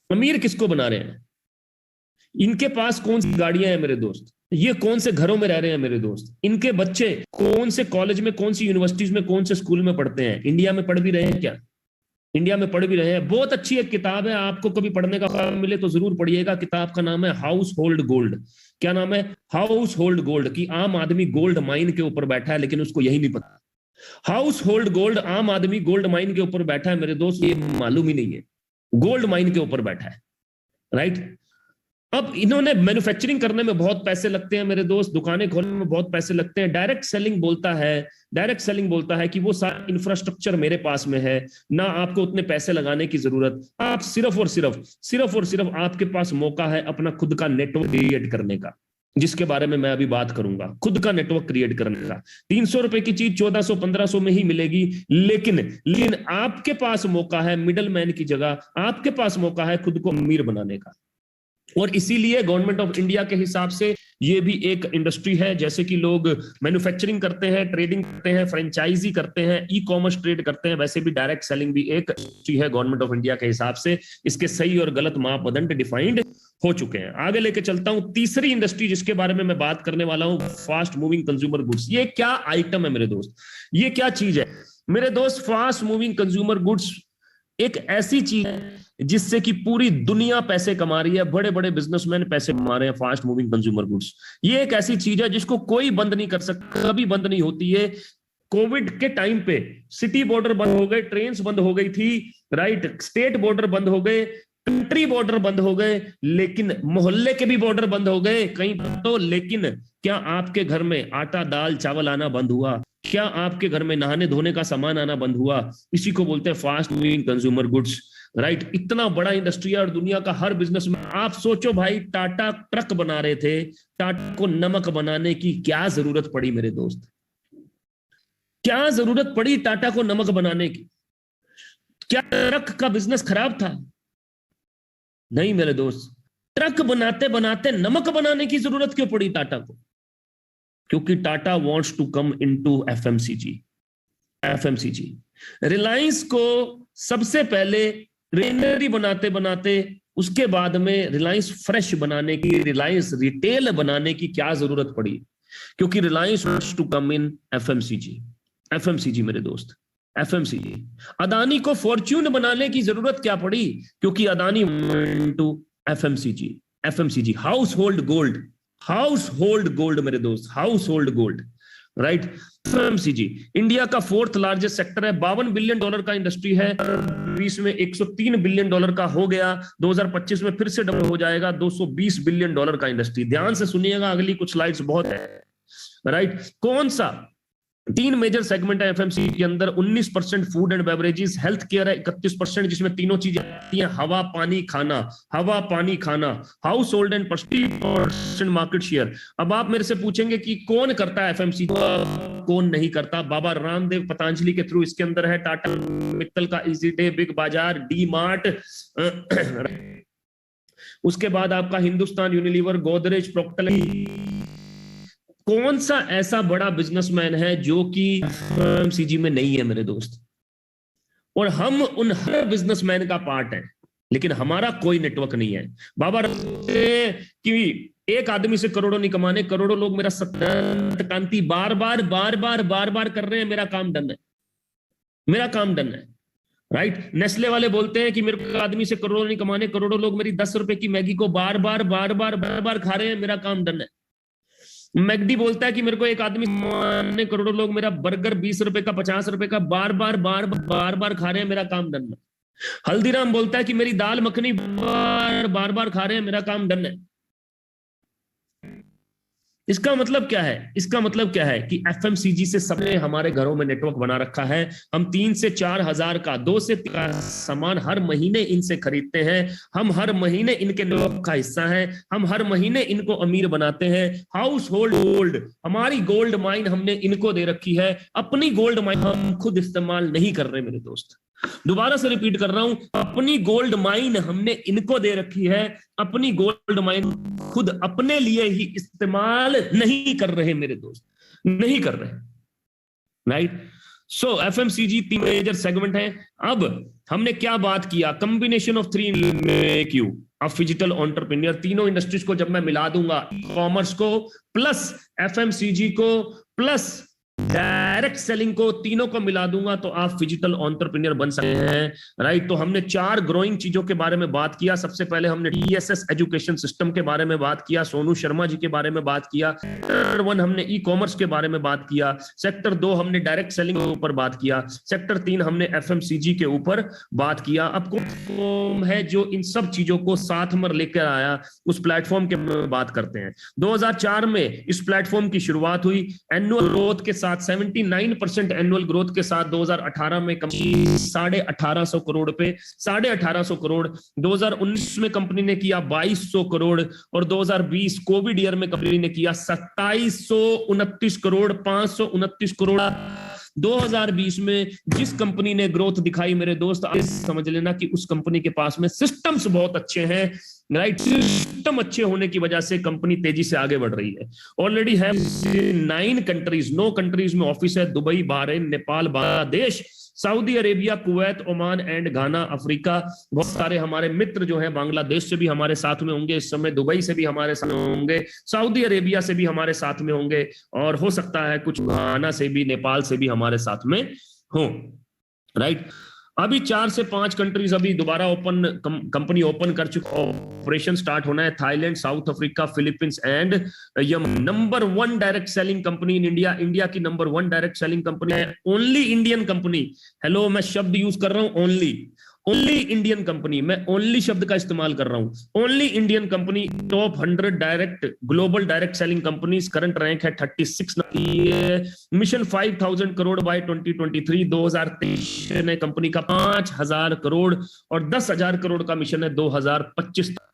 अमीर किसको बना रहे हैं? इनके पास कौन सी गाड़ियां हैं मेरे दोस्त? ये कौन से घरों में रह रहे हैं मेरे दोस्त? इनके बच्चे कौन से कॉलेज में, कौन सी यूनिवर्सिटीज में, कौन से स्कूल में पढ़ते हैं? इंडिया में पढ़ भी रहे हैं क्या? इंडिया में पढ़ भी रहे हैं। बहुत अच्छी एक किताब है, आपको कभी पढ़ने का काम मिले तो जरूर पढ़िएगा। किताब का नाम है हाउस होल्ड गोल्ड। क्या नाम है? House hold gold. की आम आदमी गोल्ड माइन के ऊपर बैठा है, लेकिन उसको यही नहीं पता। हाउस होल्ड गोल्ड, आम आदमी गोल्ड माइन के ऊपर बैठा है मेरे दोस्त, ये मालूम ही नहीं है। गोल्ड माइन के ऊपर बैठा है, राइट। अब इन्होंने मैन्युफैक्चरिंग करने में बहुत पैसे लगते हैं मेरे दोस्त, दुकानें खोलने में बहुत पैसे लगते हैं। डायरेक्ट सेलिंग बोलता है कि वो सारा इंफ्रास्ट्रक्चर मेरे पास में है, ना आपको उतने पैसे लगाने की जरूरत। आप सिर्फ और सिर्फ आपके पास मौका है अपना खुद का नेटवर्क क्रिएट करने का, जिसके बारे में मैं अभी बात करूंगा। खुद का नेटवर्क क्रिएट करने का। 300 रुपए की चीज 1400-1500 में ही मिलेगी, लेकिन आपके पास मौका है मिडल मैन की जगह, आपके पास मौका है खुद को अमीर बनाने का। और इसीलिए गवर्नमेंट ऑफ इंडिया के हिसाब से ये भी एक इंडस्ट्री है। जैसे कि लोग मैन्युफैक्चरिंग करते हैं, ट्रेडिंग करते हैं, फ्रेंचाइजी करते हैं, ई कॉमर्स ट्रेड करते हैं, वैसे भी डायरेक्ट सेलिंग भी एक इंडस्ट्री है गवर्नमेंट ऑफ इंडिया के हिसाब से। इसके सही और गलत मापदंड डिफाइंड हो चुके हैं। आगे लेके चलता हूं। तीसरी इंडस्ट्री जिसके बारे में मैं बात करने वाला हूं, फास्ट मूविंग कंज्यूमर गुड्स। ये क्या आइटम है मेरे दोस्त? ये क्या चीज है मेरे दोस्त? फास्ट मूविंग कंज्यूमर गुड्स एक ऐसी चीज है जिससे कि पूरी दुनिया पैसे कमा रही है। बड़े बड़े बिजनेसमैन पैसे कमा रहे हैं फास्ट मूविंग कंज्यूमर गुड्स। ये एक ऐसी चीज है जिसको कोई बंद नहीं कर सकता, कभी बंद नहीं होती है। कोविड के टाइम पे सिटी बॉर्डर बंद हो गए, ट्रेन्स बंद हो गई थी, राइट, स्टेट बॉर्डर बंद हो गए, कंट्री बॉर्डर बंद हो गए, लेकिन मोहल्ले के भी बॉर्डर बंद हो गए कहीं तो। लेकिन क्या आपके घर में आटा दाल चावल आना बंद हुआ? क्या आपके घर में नहाने धोने का सामान आना बंद हुआ? इसी को बोलते हैं fast moving consumer goods, right. इतना बड़ा इंडस्ट्री है और दुनिया का हर बिजनेस में। आप सोचो भाई, टाटा ट्रक बना रहे थे, टाटा को नमक बनाने की क्या जरूरत पड़ी मेरे दोस्त? क्या जरूरत पड़ी टाटा को नमक बनाने की? क्या ट्रक का बिजनेस खराब था? नहीं मेरे दोस्त। ट्रक बनाते बनाते नमक बनाने की जरूरत क्यों पड़ी टाटा को? क्योंकि Tata wants to come into FMCG. Reliance को सबसे पहले रेनरी बनाते बनाते उसके बाद में रिलायंस फ्रेश बनाने की, रिलायंस रिटेल बनाने की क्या जरूरत पड़ी? क्योंकि Reliance wants to come in FMCG मेरे दोस्त, एफएमसीजी। अदानी को फॉर्च्यून बनाने की जरूरत क्या पड़ी? क्योंकि Adani to FMCG. Household gold मेरे दोस्त, household gold, right. FMCG India का 4th लार्जेस्ट सेक्टर है। $52 बिलियन का इंडस्ट्री है। 20 में $103 बिलियन का हो गया, 2025 में फिर से डबल हो जाएगा, $220 बिलियन का इंडस्ट्री। ध्यान से सुनिएगा, अगली कुछ स्लाइड्स बहुत है, राइट। कौन सा 3 मेजर सेगमेंट है एफएमसीजी के अंदर? 19% food and beverages, health care है 31%, जिसमें तीनों चीजें आती हैं, हवा पानी खाना, house hold and 30% market share. अब आप मेरे से पूछेंगे कि कौन करता है एफएमसीजी, कौन नहीं करता? बाबा रामदेव पतंजलि के थ्रू इसके अंदर है। टाटा मित्तल का इजी डे, बिग बाजार, डी मार्ट, उसके बाद आपका हिंदुस्तान यूनिलीवर, गोदरेज, प्रोक्टर। कौन सा ऐसा बड़ा बिजनेसमैन है जो कि एफएमसीजी में नहीं है मेरे दोस्त? और हम उन हर बिजनेसमैन का पार्ट है, लेकिन हमारा कोई नेटवर्क नहीं है। बाबा कि एक आदमी से करोड़ों नहीं कमाने, करोड़ों लोग मेरा सत्य कांति बार बार कर रहे हैं, मेरा काम डन है, राइट। नेस्ले वाले बोलते हैं कि मेरे को आदमी से करोड़ों नहीं कमाने, करोड़ों लोग मेरी 10 रुपए की मैगी को बार बार खा रहे हैं, मेरा काम डन है। मैकडी बोलता है कि मेरे को एक आदमी ने करोड़ों लोग मेरा बर्गर 20 रुपए का 50 रुपए का बार बार खा रहे हैं, मेरा काम डन है। हल्दीराम बोलता है कि मेरी दाल मखनी बार बार खा रहे हैं, मेरा काम डन है। इसका मतलब क्या है? इसका मतलब क्या है कि एफएमसीजी से सबने हमारे घरों में नेटवर्क बना रखा है। हम 3 से 4 हजार का 2 से 3 का सामान हर महीने इनसे खरीदते हैं। हम हर महीने इनके नेटवर्क का हिस्सा हैं। हम हर महीने इनको अमीर बनाते हैं। हाउस होल्ड गोल्ड, हमारी गोल्ड माइन हमने इनको दे रखी है। अपनी गोल्ड माइन हम खुद इस्तेमाल नहीं कर रहे मेरे दोस्त। दोबारा से रिपीट कर रहा हूं, अपनी गोल्ड माइन हमने इनको दे रखी है। अपनी गोल्ड माइन खुद अपने लिए ही इस्तेमाल नहीं कर रहे मेरे दोस्त, नहीं कर रहे। राइट? सो एफएमसीजी 3 मेजर सेगमेंट है। अब हमने क्या बात किया? Combination of 3 make you a digital entrepreneur. तीनों इंडस्ट्रीज को जब मैं मिला दूंगा, कॉमर्स को प्लस एफएमसीजी को प्लस डायरेक्ट सेलिंग को, तीनों को मिला दूंगा तो आप डिजिटल एंटरप्रेन्योर बन सकते हैं। राइट? तो हमने 4 ग्रोइंग चीजों के बारे में बात किया। सबसे पहले हमने टीएसएस एजुकेशन सिस्टम के बारे में बात किया, सोनू शर्मा जी के बारे में बात किया। सेक्टर 1 हमने ई कॉमर्स के बारे में बात किया। सेक्टर 2 हमने डायरेक्ट सेलिंग के ऊपर बात किया। सेक्टर 3 हमने एफएमसीजी के ऊपर बात किया। अब प्लेटफॉर्म है जो इन सब चीजों को साथ में लेकर आया, उस प्लेटफॉर्म के बात करते हैं। 2004 में इस प्लेटफॉर्म की शुरुआत हुई। एनुअल ग्रोथ के साथ 79% एनुअल ग्रोथ के साथ 2018 में कंपनी 1850 करोड़ पे 1850 करोड़। 2019 में कंपनी ने किया 2200 करोड़ और 2020 कोविड ईयर में कंपनी ने किया 2729 करोड़, 529 करोड़। 2020 में जिस कंपनी ने ग्रोथ दिखाई मेरे दोस्त, आप समझ लेना कि उस कंपनी के पास में सिस्टम्स बहुत अच्छे हैं। राइट? सिस्टम अच्छे होने की वजह से कंपनी तेजी से आगे बढ़ रही है। ऑलरेडी है 9 कंट्रीज, 9 कंट्रीज में ऑफिस है। Dubai, Bahrain, Nepal, Bangladesh, Saudi Arabia, Kuwait, Oman and Ghana, Africa. बहुत सारे हमारे मित्र जो हैं बांग्लादेश से भी हमारे साथ में होंगे इस समय, दुबई से भी हमारे साथ में होंगे, सऊदी अरेबिया से भी हमारे साथ में होंगे और हो सकता है कुछ घाना से भी, नेपाल से भी हमारे साथ में हो। राइट? अभी 4 से 5 कंट्रीज अभी दोबारा कंपनी ओपन कर चुकी, ऑपरेशन स्टार्ट होना है। Thailand, south Africa, Philippines and Yemen. Number 1 direct selling company in India, India की नंबर 1 डायरेक्ट सेलिंग कंपनी है। Only Indian company. हेलो, मैं शब्द यूज कर रहा हूं ओनली इंडियन कंपनी। मैं ओनली शब्द का इस्तेमाल कर रहा हूं। Only Indian company. Top 100 direct global direct selling companies. Current rank है 36। Mission 5000 crore bye 2023। 2023 ने कंपनी का 5000 करोड़ और 10,000 करोड़ का मिशन है 2025 तक।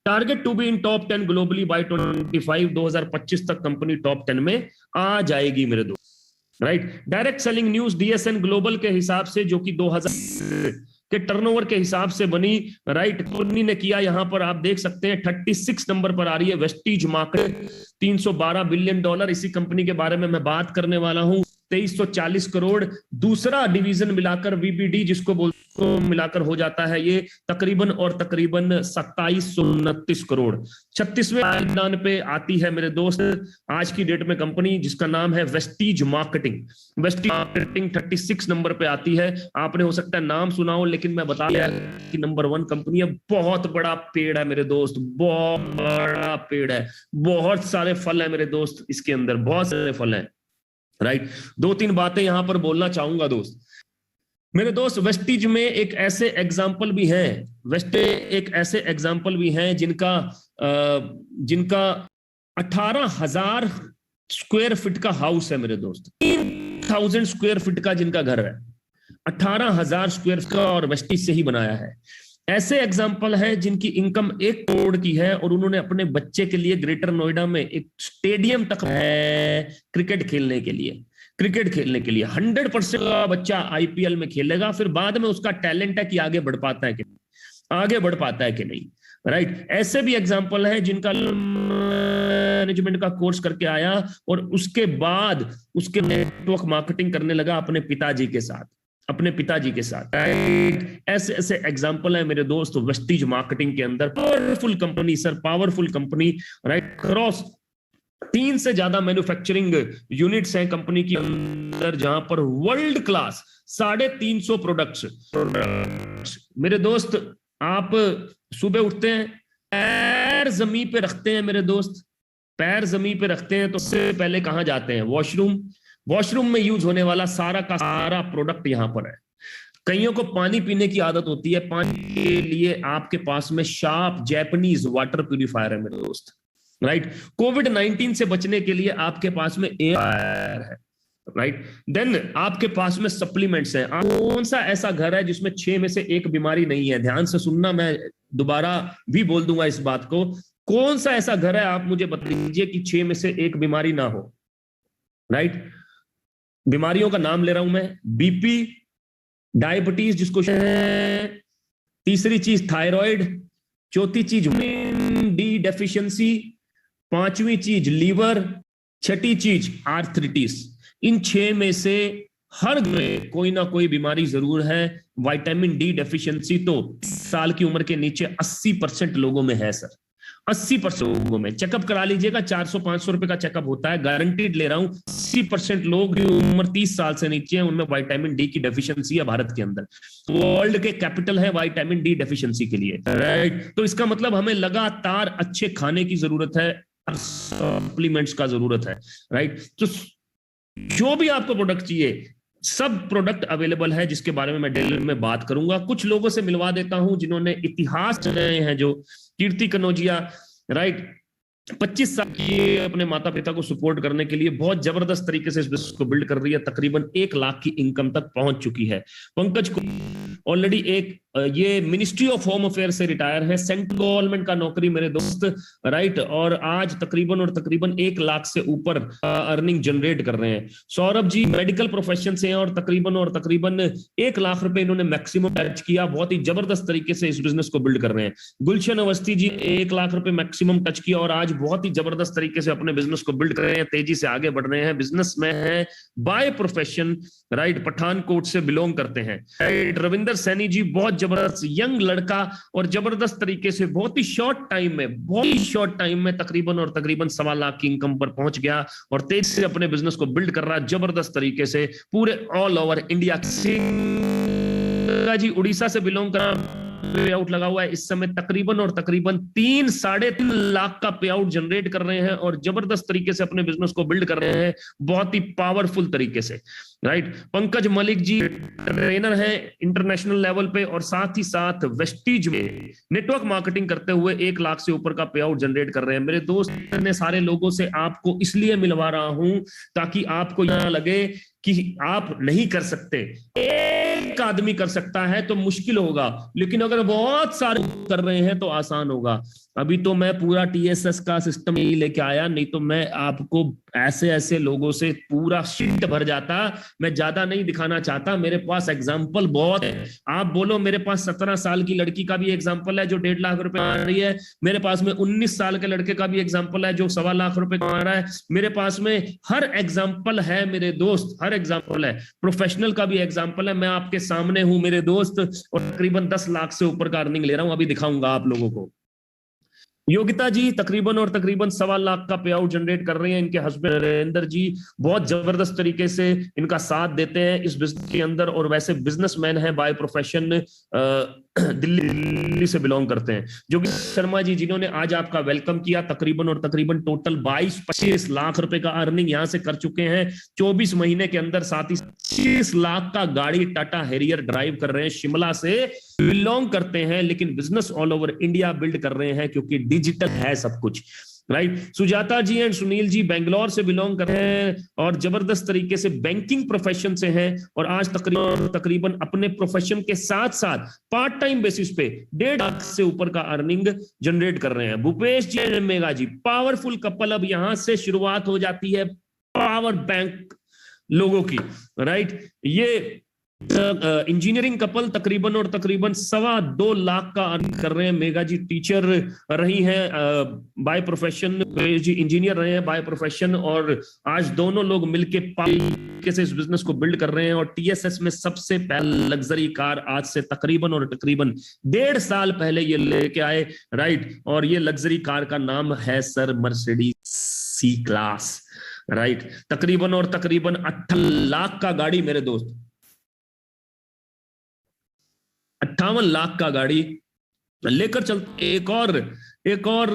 Target to be in top 10 globally by 25। 2025 तक कंपनी टॉप 10 में आ जाएगी मेरे दोस्त। Right? Direct selling news DSN global के हिसाब से, जो कि 2000 के टर्नओवर के हिसाब से बनी। राइट? कंपनी ने किया, यहां पर आप देख सकते हैं 36 नंबर पर आ रही है वेस्टीज मार्केट, $312 बिलियन। इसी कंपनी के बारे में मैं बात करने वाला हूं। 2340 करोड़। दूसरा डिवीजन मिलाकर वीबीडी जिसको बोलते मिलाकर हो जाता है ये तकरीबन 2729 करोड़। 36वें स्थान पे आती है मेरे दोस्त आज की डेट में कंपनी जिसका नाम है Vestige marketing. Vestige marketing 36 number पे आती है। आपने हो सकता है नाम सुना हो, लेकिन मैं बता दिया कि नंबर 1 कंपनी है। बहुत बड़ा पेड़ है मेरे दोस्त, बहुत बड़ा पेड़ है। बहुत सारे फल है मेरे दोस्त, इसके अंदर बहुत सारे फल हैं। राइट? 2-3 बातें यहां पर बोलना चाहूंगा दोस्त। मेरे दोस्त, वेस्टीज में एक ऐसे एग्जाम्पल भी हैं, एक ऐसे एग्जाम्पल भी हैं जिनका 18,000 स्क्वायर फीट का हाउस है मेरे दोस्त। 3,000 स्क्वायर फीट का जिनका घर है, 18,000 स्क्वायर फीट का, और वेस्टीज से ही बनाया है। ऐसे एग्जाम्पल है जिनकी इनकम 1 करोड़ की है और उन्होंने अपने बच्चे के लिए ग्रेटर नोएडा में एक स्टेडियम तक है क्रिकेट खेलने के लिए। 100% का बच्चा आईपीएल में खेलेगा, फिर बाद में उसका टैलेंट है कि आगे बढ़ पाता है कि नहीं। राइट? ऐसे भी एग्जांपल है जिनका मैनेजमेंट का कोर्स करके आया और उसके बाद उसके नेटवर्क मार्केटिंग करने लगा अपने पिताजी के साथ। ऐसे एग्जांपल है मेरे दोस्त वेस्टीज मार्केटिंग के अंदर। Powerful company. राइट? क्रॉस 3 से ज्यादा मैन्युफैक्चरिंग यूनिट्स हैं कंपनी के अंदर, जहां पर वर्ल्ड क्लास 350 प्रोडक्ट्स। मेरे दोस्त, आप सुबह उठते हैं, पैर जमीन पे रखते हैं मेरे दोस्त, पैर जमीन पे रखते हैं तो उससे पहले कहां जाते हैं? वॉशरूम। वॉशरूम में यूज होने वाला सारा का सारा प्रोडक्ट यहां पर है। कईयों को पानी पीने की आदत होती है, पानी के लिए आपके पास में शार्प जैपनीज वाटर प्यूरिफायर है मेरे दोस्त, राइट। कोविड-19 से बचने के लिए आपके पास में एयर है, राइट। देन आपके पास में सप्लीमेंट्स हैं। कौन सा ऐसा घर है जिसमें 6 में से 1 बीमारी नहीं है? ध्यान से सुनना, मैं दोबारा भी बोल दूंगा इस बात को। कौन सा ऐसा घर है, आप मुझे बता दीजिए कि 6 में से 1 बीमारी ना हो, राइट। बीमारियों का नाम ले रहा हूं मैं। बीपी, डायबिटीज जिसको, तीसरी चीज थायराइड, चौथी चीज विटामिन डी डेफिशिएंसी, पांचवी चीज लीवर, छठी चीज आर्थराइटिस। इन 6 में से हर में कोई ना कोई बीमारी जरूर है। विटामिन डी डेफिशिएंसी तो 30 साल की उम्र के नीचे 80% लोगों में है सर, 80% लोगों में। चेकअप करा लीजिएगा, 400-500 रुपए का चेकअप होता है, गारंटीड ले रहा हूं। 80% लोग की उम्र 30 साल से नीचे है, उनमें विटामिन डी की डेफिशिएंसी है भारत के अंदर। वर्ल्ड के कैपिटल है विटामिन डी डेफिशिएंसी के लिए, राइट। तो इसका मतलब हमें लगातार अच्छे खाने की जरूरत है, सप्लीमेंट्स का जरूरत है, राइट। तो जो भी आपको प्रोडक्ट चाहिए, सब प्रोडक्ट अवेलेबल है, जिसके बारे में मैं डिटेल में बात करूंगा। कुछ लोगों से मिलवा देता हूं जिन्होंने इतिहास रहे हैं, जो कीर्ति कनौजिया, राइट, 25 साल की अपने माता पिता को सपोर्ट करने के लिए बहुत जबरदस्त तरीके से इस बिजनेस को बिल्ड कर रही है, तकरीबन 1 लाख की इनकम तक पहुंच चुकी है। पंकज को ऑलरेडी ये मिनिस्ट्री ऑफ होम अफेयर से रिटायर है, सेंट्रल गवर्नमेंट का नौकरी मेरे दोस्त, राइट। और आज तकरीबन 1 लाख से ऊपर अर्निंग जनरेट कर रहे हैं। सौरभ जी मेडिकल प्रोफेशन से हैं और तकरीबन 1 लाख रुपए इन्होंने मैक्सिमम टच किया, बहुत ही जबरदस्त तरीके से इस बिजनेस को बिल्ड कर रहे हैं। गुलशन अवस्थी जी 1 लाख रुपए मैक्सिमम टच किया और आज बहुत ही जबरदस्त तरीके से अपने बिजनेस को बिल्ड कर रहे हैं, तेजी से आगे बढ़ रहे हैं। बिजनेस में है बाय प्रोफेशन, राइट, पठानकोट से बिलोंग करते हैं, राइट। रविंदर सैनी जी बहुत जबरदस्त यंग लड़का और जबरदस्त तरीके से बहुत ही शॉर्ट टाइम में तकरीबन 1.25 लाख की इनकम पर पहुंच गया और तेजी से अपने बिजनेस को बिल्ड कर रहा है जबरदस्त तरीके से पूरे ऑल ओवर इंडिया। जी उड़ीसा से बिलोंग कर पे आउट लगा हुआ है इस समय, तकरीबन 3-3.5 लाख का पे आउट जनरेट कर रहे हैं और जबरदस्त तरीके से अपने बिजनेस को बिल्ड कर रहे हैं, बहुत ही पावरफुल तरीके से, राइट। पंकज मलिक जी ट्रेनर हैं इंटरनेशनल लेवल पे और साथ ही साथ वेस्टीज में नेटवर्क मार्केटिंग करते हुए 1 लाख से ऊपर का पे आउट जनरेट कर रहे हैं। मेरे दोस्त ने सारे लोगों से आपको इसलिए मिलवा रहा हूं ताकि आपको यहां लगे कि आप नहीं कर सकते। एक आदमी कर सकता है तो मुश्किल होगा, लेकिन अगर बहुत सारे कर रहे हैं तो आसान होगा। अभी तो मैं पूरा TSS का सिस्टम यही लेके आया, नहीं तो मैं आपको ऐसे लोगों से पूरा शीट भर जाता। मैं ज्यादा नहीं दिखाना चाहता, मेरे पास एग्जाम्पल बहुत है। आप बोलो मेरे पास 17 साल की लड़की का भी एग्जाम्पल है जो 1.5 लाख रुपए कमा रही है, मेरे पास में 19 साल के लड़के का भी एग्जाम्पल है जो 1.25 लाख रुपए कमा रहा है। मेरे पास में हर एग्जाम्पल है मेरे दोस्त, हर एग्जाम्पल है। प्रोफेशनल का भी एग्जाम्पल है, मैं आपके सामने हूं मेरे दोस्त और तकरीबन 10 लाख से ऊपर का अर्निंग ले रहा हूं, अभी दिखाऊंगा आप लोगों को। योगिता जी तकरीबन 1.25 लाख का पे आउट जनरेट कर रहे हैं। इनके हस्बैंड नरेंद्र जी बहुत जबरदस्त तरीके से इनका साथ देते हैं इस बिजनेस के अंदर और वैसे बिजनेसमैन है बाय प्रोफेशन, दिल्ली से बिलोंग करते हैं। जोगी शर्मा जी जिन्होंने आज आपका वेलकम किया, तकरीबन टोटल 22-25 लाख रुपए का अर्निंग यहां से कर चुके हैं 24 महीने के अंदर। साथ ही 25 लाख का गाड़ी टाटा हैरियर ड्राइव कर रहे हैं, शिमला से बिलोंग करते हैं, लेकिन business all over India build कर रहे हैं क्योंकि डिजिटल है सब कुछ, राइट। सुजाता जी एंड सुनील जी बेंगलोर से बिलोंग कर रहे हैं और जबरदस्त तरीके से बैंकिंग प्रोफेशन से हैं और आज तकरीबन अपने प्रोफेशन के साथ साथ पार्ट टाइम बेसिस पे 1.5 लाख से ऊपर का अर्निंग जनरेट कर रहे हैं। Bhupesh ji and Mega ji powerful couple, अब यहां से शुरुआत हो जाती है पावर बैंक लोगों की, राइट। ये इंजीनियरिंग कपल तकरीबन 2.25 लाख का अर्न कर रहे हैं। मेगा जी टीचर रही हैं बाय प्रोफेशन, जी इंजीनियर रहे हैं बाय प्रोफेशन और आज दोनों लोग मिलके कैसे इस बिजनेस को बिल्ड कर रहे हैं। और TSS में सबसे पहले लग्जरी कार आज से तकरीबन 1.5 साल पहले ये लेके आए, राइट। और ये लग्जरी कार का नाम है सर मर्सिडीज C-क्लास, राइट। तकरीबन 58 लाख का गाड़ी मेरे दोस्त, 58 लाख का गाड़ी लेकर चलते। एक और एक और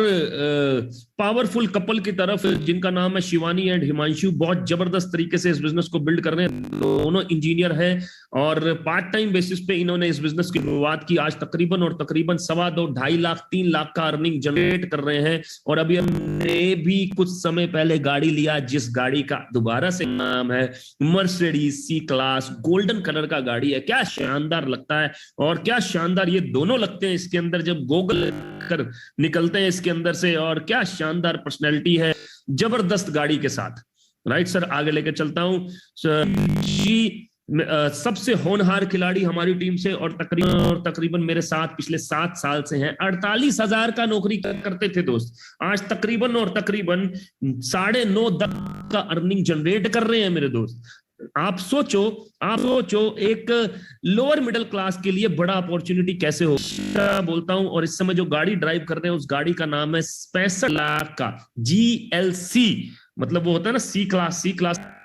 पावरफुल कपल की तरफ जिनका नाम है शिवानी एंड हिमांशु, बहुत जबरदस्त तरीके से इस बिजनेस को बिल्ड कर रहे हैं। दोनों इंजीनियर हैं और पार्ट टाइम बेसिस पे इन्होंने इस बिजनेस की शुरुआत की। आज तकरीबन 2.5 2.5 लाख 3 लाख का अर्निंग जनरेट कर रहे हैं। और अभी हमने भी कुछ समय पहले गाड़ी लिया, जिस गाड़ी का दोबारा से नाम है Mercedes C class, golden colour का गाड़ी है। क्या शानदार लगता है और क्या शानदार ये दोनों लगते हैं इसके अंदर जब गोगल कर निकलते हैं इसके अंदर से। और क्या शानदार पर्सनैलिटी है, जबरदस्त गाड़ी के साथ। राइट सर, आगे लेके चलता हूं जी। सबसे होनहार खिलाड़ी हमारी टीम से और तकरीबन मेरे साथ पिछले 7 साल से हैं। 48,000 का नौकरी करते थे दोस्त, आज तकरीबन 9.5 का अर्निंग जनरेट कर रहे हैं मेरे दोस्त। आप सोचो एक लोअर मिडिल क्लास के लिए बड़ा अपॉर्चुनिटी कैसे हो बोलता हूं। और इस समय जो गाड़ी ड्राइव कर रहे हैं उस गाड़ी का नाम है 65 लाख का GLC, मतलब वो होता है ना सी क्लास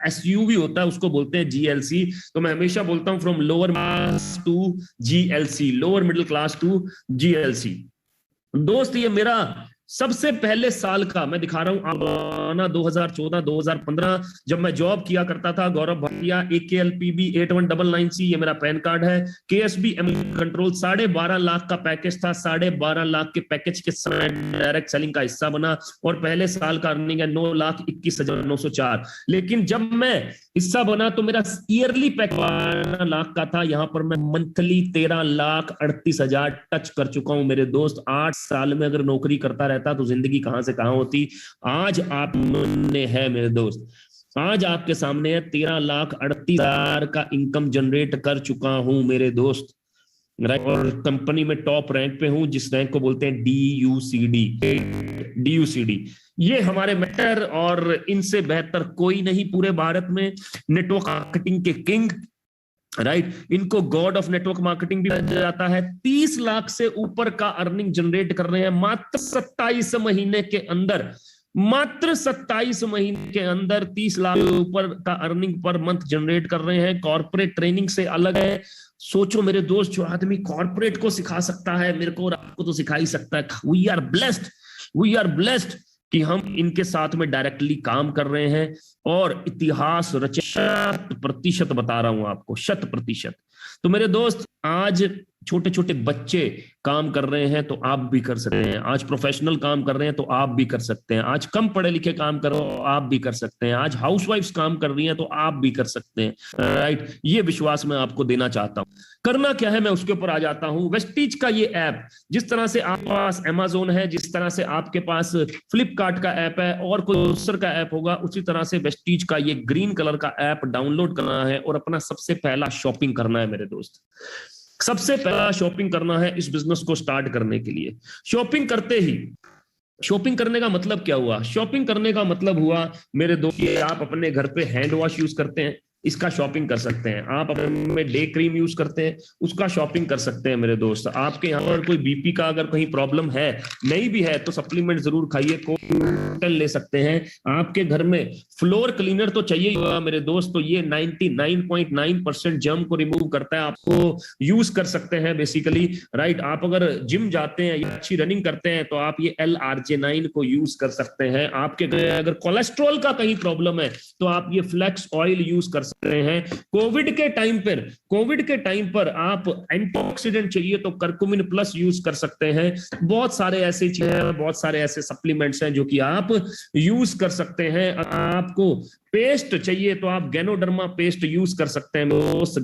SUV होता है, उसको बोलते हैं GLC। तो मैं हमेशा बोलता हूं from lower class to GLC, lower middle class to GLC। दोस्त ये मेरा सबसे पहले साल का मैं दिखा रहा हूं आना 2014-2015 जब मैं जॉब किया करता था। गौरव भाटिया, AKLPB 8199C ये मेरा पैन कार्ड है। KSB कंट्रोल 12.5 लाख का पैकेज था। 12.5 लाख के पैकेज के समय डायरेक्ट सेलिंग का हिस्सा बना और पहले साल का अर्निंग है 9,21,904। लेकिन जब मैं हिस्सा बना तो मेरा ईयरली पैकेज 12 लाख का था। यहां पर मैं मंथली 13,38,000 टच कर चुका हूं मेरे दोस्त। 8 साल में अगर नौकरी करता तो जिंदगी कहां से कहां होती। आज आप ने है मेरे दोस्त, आज आपके सामने है 13,38,000 का इनकम जनरेट कर चुका हूं मेरे दोस्त। राइट, और कंपनी में टॉप रैंक पे हूं, जिस रैंक को बोलते हैं DUCD। ये हमारे मेंटर और इनसे बेहतर कोई नहीं पूरे भारत में। नेटवर्क मार्केटिंग के किंग, राइट, इनको गॉड ऑफ नेटवर्क मार्केटिंग भी कहा जाता है। 30 लाख से ऊपर का अर्निंग जनरेट कर रहे हैं मात्र 27 महीने के अंदर। मात्र 27 महीने के अंदर 30 लाख से ऊपर का अर्निंग पर मंथ जनरेट कर रहे हैं। कॉर्पोरेट ट्रेनिंग से अलग है। सोचो मेरे दोस्त, जो आदमी कॉर्पोरेट को सिखा सकता है, मेरे को और आपको तो सिखा ही सकता है। वी आर ब्लेस्ड कि हम इनके साथ में डायरेक्टली काम कर रहे हैं और इतिहास रचे। 100% बता रहा हूं आपको, 100%। तो मेरे दोस्त, आज छोटे छोटे बच्चे काम कर रहे हैं तो आप भी कर सकते हैं। आज प्रोफेशनल काम कर रहे हैं तो आप भी कर सकते हैं। आज कम पढ़े लिखे काम कर रहे हो आप भी कर सकते हैं। आज हाउसवाइफ्स काम कर रही हैं तो आप भी कर सकते हैं। राइट, ये विश्वास मैं आपको देना चाहता हूं। करना क्या है मैं उसके ऊपर आ जाता हूं। वेस्टीज का ये ऐप, जिस तरह से आपके पास Amazon है, जिस तरह से आपके पास फ्लिपकार्ट का ऐप है और कोई दूसर का ऐप होगा, उसी तरह से वेस्टीज का ये ग्रीन कलर का ऐप डाउनलोड करना है और अपना सबसे पहला शॉपिंग करना है मेरे दोस्त। सबसे पहला शॉपिंग करना है इस बिजनेस को स्टार्ट करने के लिए। शॉपिंग करने का मतलब क्या हुआ? शॉपिंग करने का मतलब हुआ मेरे दोस्त, आप अपने घर पे हैंड वॉश यूज करते हैं, इसका शॉपिंग कर सकते हैं। आप अपने डे क्रीम यूज करते हैं, उसका शॉपिंग कर सकते हैं मेरे दोस्त। आपके यहाँ पर कोई बीपी का अगर कहीं प्रॉब्लम है, नहीं भी है तो सप्लीमेंट जरूर खाइए, कोई ले सकते हैं। आपके घर में फ्लोर क्लीनर तो चाहिए होगा मेरे दोस्त, तो ये 99.9% जर्म को रिमूव करता है, आपको यूज कर सकते हैं बेसिकली। राइट, आप अगर जिम जाते हैं या अच्छी रनिंग करते हैं तो आप ये LRJ9 को यूज कर सकते हैं। आपके अगर कोलेस्ट्रॉल का कहीं प्रॉब्लम है तो आप ये फ्लैक्स ऑयल यूज कर सकते हैं। कोविड के टाइम पर आप एंटीऑक्सीडेंट चाहिए तो करकुमिन प्लस यूज कर सकते हैं। बहुत सारे ऐसे चीजें, बहुत सारे ऐसे सप्लीमेंट्स हैं जो कि आप यूज कर सकते हैं। आपको पेस्ट चाहिए तो आप गैनोडर्मा पेस्ट यूज कर सकते हैं।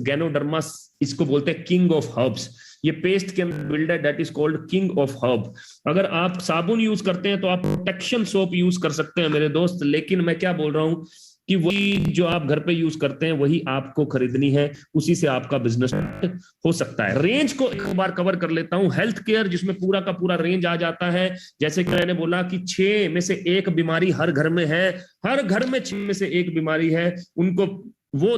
गैनोडर्मा, इसको बोलते हैं किंग ऑफ हर्ब्स। ये पेस्ट के अंदर बिल्ड है, that is called king of herb. अगर आप साबुन यूज करते हैं तो आप प्रोटेक्शन सोप यूज कर सकते हैं मेरे दोस्त। लेकिन मैं क्या बोल रहा हूं कि वही जो आप घर पे यूज करते हैं वही आपको खरीदनी है, उसी से आपका बिजनेस हो सकता है। रेंज को एक बार कवर कर लेता हूं। हेल्थ केयर, जिसमें पूरा का पूरा रेंज आ जाता है। जैसे कि मैंने बोला कि 6 में से 1 बीमारी हर घर में है, हर घर में 6 में से 1 बीमारी है। उनको वो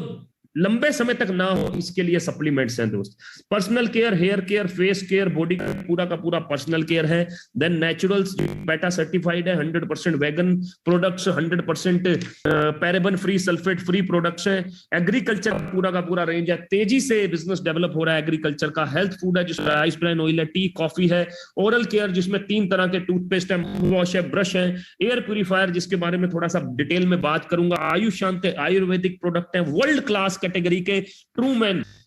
लंबे समय तक ना हो, इसके लिए सप्लीमेंट्स हैं दोस्त। Personal care, hair care, face care, body का पूरा पर्सनल केयर है। देन नेचुरल्स बेटा सर्टिफाइड है, 100% vegan products, 100% paraben free, sulphate free products हैं। एग्रीकल्चर का पूरा रेंज है, तेजी से बिजनेस डेवलप हो रहा है एग्रीकल्चर का। हेल्थ फूड है जिसमें राइस ब्रान ऑयल है, टी कॉफी है। ओरल केयर जिसमें 3 तरह के टूथपेस्ट है, वॉश है, ब्रश है। एयर प्यूरिफायर जिसके बारे में थोड़ा सा डिटेल में बात करूंगा। आयुष शांति आयुर्वेदिक प्रोडक्ट है, वर्ल्ड क्लास कैटेगरी के। ट्रू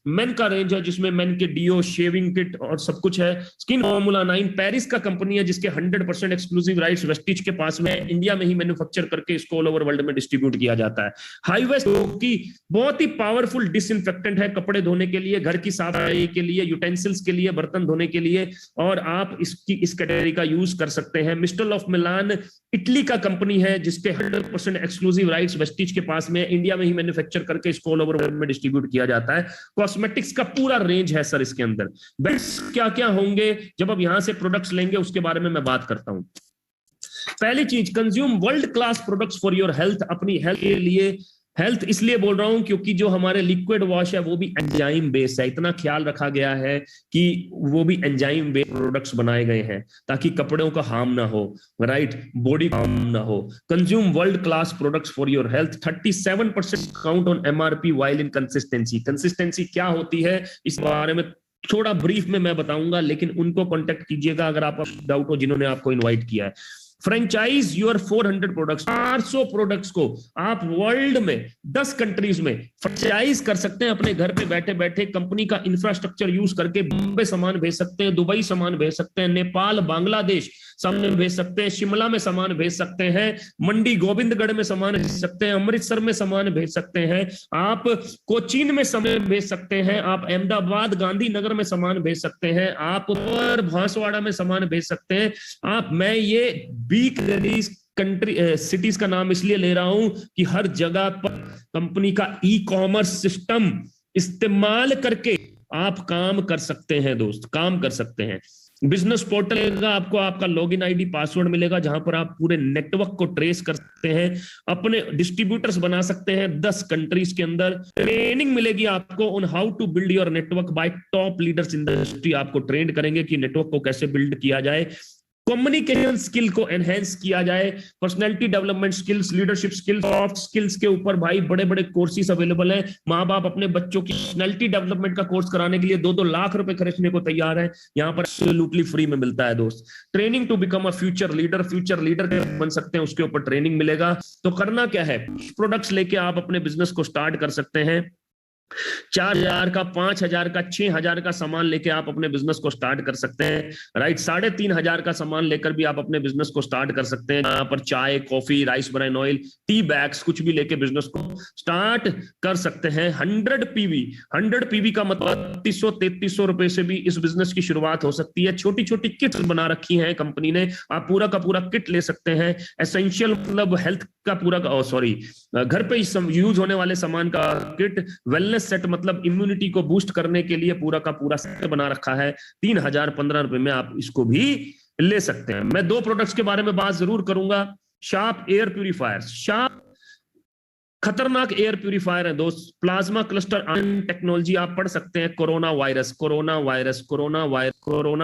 मेन का रेंज है जिसमें मेन के डीओ, शेविंग किट और सब कुछ है। स्किन फॉर्मूला 9 पेरिस का कंपनी है जिसके 100% एक्सक्लूसिव राइट्स वेस्टिज के पास में, इंडिया में ही मैन्युफैक्चर करके इसको ऑल ओवर वर्ल्ड में डिस्ट्रीब्यूट किया जाता है। हाई वेस्ट की बहुत ही पावरफुल डिसइंफेक्टेंट है, कपड़े धोने के लिए, घर की सफाई के लिए, यूटेंसिल्स के लिए, बर्तन धोने के लिए, और आप इस कैटेगरी का यूज कर सकते हैं। मिस्टल ऑफ मिलान इटली का कंपनी है जिसके 100% एक्सक्लूसिव राइट्स वेस्टिज के पास में, इंडिया में ही मैन्युफैक्चर करके इसको ऑल ओवर वर्ल्ड में डिस्ट्रीब्यूट किया जाता है। कॉस्मेटिक्स का पूरा रेंज है सर इसके अंदर। बेट्स क्या क्या होंगे जब आप यहां से प्रोडक्ट्स लेंगे उसके बारे में मैं बात करता हूं। पहली चीज, consume world class products for your health. अपनी हेल्थ के लिए, हेल्थ इसलिए बोल रहा हूं क्योंकि जो हमारे लिक्विड वॉश है वो भी एंजाइम बेस्ड है। इतना ख्याल रखा गया है कि वो भी एंजाइम बेस्ड प्रोडक्ट्स बनाए गए हैं ताकि कपड़ों का हार्म ना हो, राइट, बॉडी हार्म ना हो। Consume world class products for your health. 37% count on MRP while in consistency. Consistency क्या होती है इस बारे में थोड़ा ब्रीफ में मैं बताऊंगा, लेकिन उनको कांटेक्ट कीजिएगा अगर आप डाउट हो जिन्होंने आपको इनवाइट किया है। Franchise your 400 products. 400 प्रोडक्ट्स को आप वर्ल्ड में 10 कंट्रीज में फ्रेंचाइज कर सकते हैं। अपने घर पे बैठे बैठे कंपनी का इंफ्रास्ट्रक्चर यूज करके बॉम्बे सामान भेज सकते हैं, दुबई सामान भेज सकते हैं, नेपाल, बांग्लादेश सामान भेज सकते हैं, शिमला में सामान भेज सकते हैं, मंडी गोविंदगढ़ में सामान भेज सकते हैं, अमृतसर में सामान भेज सकते हैं, आप कोचीन में सामान भेज सकते हैं, आप अहमदाबाद गांधीनगर में सामान भेज सकते हैं, आप भांसवाड़ा में सामान भेज सकते हैं। मैं ये बिग कंट्री सिटीज का नाम इसलिए ले रहा हूं कि हर जगह पर कंपनी का ई कॉमर्स सिस्टम इस्तेमाल करके आप काम कर सकते हैं दोस्त, काम कर सकते हैं। बिजनेस पोर्टल मिलेगा आपको, आपका लॉगिन आईडी पासवर्ड मिलेगा जहां पर आप पूरे नेटवर्क को ट्रेस कर सकते हैं, अपने डिस्ट्रीब्यूटर्स बना सकते हैं 10 कंट्रीज के अंदर। ट्रेनिंग मिलेगी आपको on how to build your network by top leaders in the industry. आपको ट्रेन करेंगे कि नेटवर्क को कैसे बिल्ड किया जाए, कम्युनिकेशन स्किल को एनहेंस किया जाए, personality development skills, leadership skills, soft skills के ऊपर भाई बड़े बड़े कोर्सेज अवेलेबल हैं। माँ बाप अपने बच्चों की पर्सनैलिटी डेवलपमेंट का कोर्स कराने के लिए 2-2 लाख रुपए खर्चने को तैयार है, यहाँ पर एब्सोल्युटली फ्री में मिलता है दोस्त। Training to become a future leader बन सकते हैं, उसके ऊपर ट्रेनिंग मिलेगा। तो करना क्या है, प्रोडक्ट्स लेके आप अपने बिजनेस को स्टार्ट कर सकते हैं। 4,000 का, 5,000 का, 6,000 का सामान लेके आप अपने बिजनेस को स्टार्ट कर सकते हैं, राइट। 3,500 का सामान लेकर भी आप अपने बिजनेस को स्टार्ट कर सकते हैं, यहाँ पर चाय, coffee, rice bran oil, tea bags कुछ भी लेके बिजनेस को स्टार्ट कर सकते हैं। 100 पीवी का मतलब 3200-3300 रुपए से भी इस बिजनेस की शुरुआत हो सकती है। छोटी छोटी किट्स बना रखी है कंपनी ने, आप पूरा का पूरा किट ले सकते हैं। एसेंशियल मतलब हेल्थ का पूरा घर पे यूज होने वाले सामान का किट, वेलनेस सेट मतलब इम्यूनिटी को बूस्ट करने के लिए पूरा का पूरा सेट बना रखा है। 3,015 रुपए में आप इसको भी ले सकते हैं। मैं 2 प्रोडक्ट्स के बारे में बात जरूर करूंगा। शार्प एयर प्यूरिफायर, शार्प खतरनाक एयर प्यूरिफायर है दोस्त। प्लाज्मा क्लस्टर आयन टेक्नोलॉजी आप पढ़ सकते हैं। कोरोना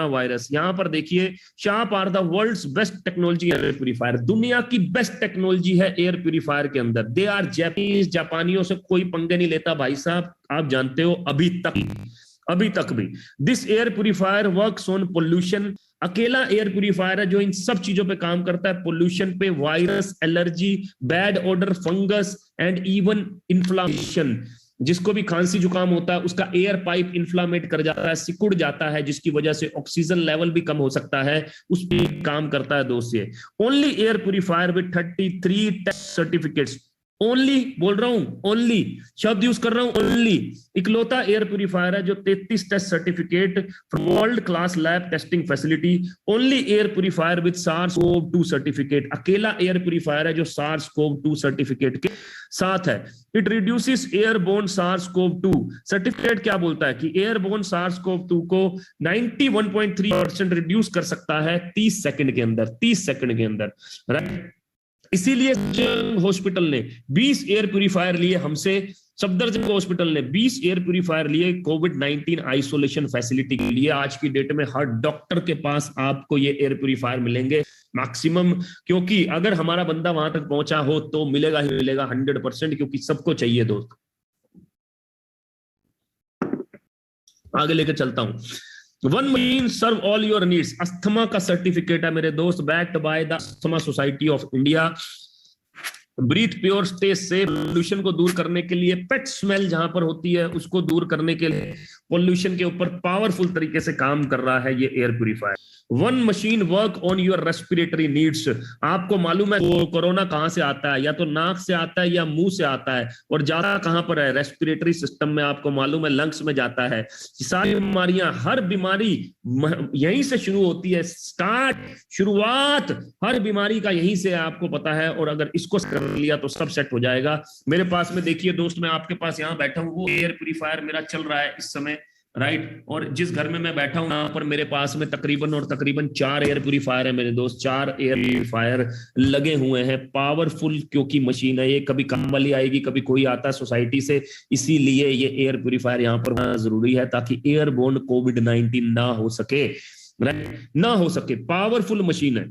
वायरस यहां पर देखिए, Sharp are the world's best technology air purifier. दुनिया की बेस्ट टेक्नोलॉजी है एयर प्यूरिफायर के अंदर। दे आर जैपनीज, जापानियों से कोई पंगे नहीं लेता भाई साहब, आप जानते हो अभी तक भी। This air purifier works on pollution. अकेला एयर प्यूरिफायर है जो इन सब चीजों पे काम करता है, पोल्यूशन पे, virus, allergy, bad order, fungus and even inflammation. जिसको भी खांसी जुकाम होता है उसका एयर पाइप इन्फ्लामेट कर जाता है, सिकुड़ जाता है, जिसकी वजह से ऑक्सीजन लेवल भी कम हो सकता है, उस पर काम करता है दोस्त ये। Only air purifier with 33 test certificates. Only बोल रहा हूं, ओनली शब्द यूज कर रहा हूं, ओनली इकलौता एयर प्यूरिफायर है जो 33 test certificate from world class lab testing facility. Only air purifier with SARS-CoV-2 certificate. अकेला एयर प्यूरिफायर है जो SARS-CoV-2 सर्टिफिकेट के साथ है। It reduces airborne SARS-CoV-2। Certificate क्या बोलता है कि एयरबोर्न SARS-CoV-2 को 91.3% रिड्यूस कर सकता है 30 सेकंड के अंदर, राइट। इसीलिए हॉस्पिटल ने 20 एयर प्यूरिफायर लिए हमसे, सफदरजंग हॉस्पिटल ने 20 एयर प्यूरिफायर लिए कोविड-19 आइसोलेशन फैसिलिटी के लिए। आज की डेट में हर डॉक्टर के पास आपको ये एयर प्यूरिफायर मिलेंगे मैक्सिमम, क्योंकि अगर हमारा बंदा वहां तक पहुंचा हो तो मिलेगा ही मिलेगा 100%, क्योंकि सबको चाहिए दोस्त। आगे लेकर चलता हूं। One machine serve all your needs, asthma का सर्टिफिकेट है मेरे दोस्त, backed by the asthma society of India. Breathe pure stay safe, pollution को दूर करने के लिए, पेट स्मेल जहां पर होती है उसको दूर करने के लिए पोल्यूशन के ऊपर पावरफुल तरीके से काम कर रहा है ये air purifier. One machine work on your respiratory needs. आपको मालूम है कोरोना कहां से आता है, या तो नाक से आता है या मुंह से आता है, और ज्यादा कहां पर है, रेस्पिरेटरी सिस्टम में। आपको मालूम है लंग्स में जाता है। सारी बीमारियां, हर बीमारी यहीं से शुरू होती है, शुरुआत हर बीमारी का यहीं से आपको पता है, और अगर इसको कर लिया तो सब सेट हो जाएगा। मेरे पास में देखिए दोस्त, मैं आपके पास यहाँ बैठा हूँ, वो एयर प्यूरिफायर मेरा चल रहा है इस समय, राइट। और जिस घर में मैं बैठा हूं यहाँ पर मेरे पास में तकरीबन 4 एयर प्यूरिफायर है मेरे दोस्त, 4 एयर प्यूरिफायर लगे हुए हैं। पावरफुल क्योंकि मशीन है ये, कभी काम वाली आएगी, कभी कोई आता है सोसाइटी से, इसीलिए ये एयर प्यूरिफायर यहाँ पर होना जरूरी है ताकि एयरबोर्न कोविड-19 ना हो सके, राइट, ना हो सके। पावरफुल मशीन है।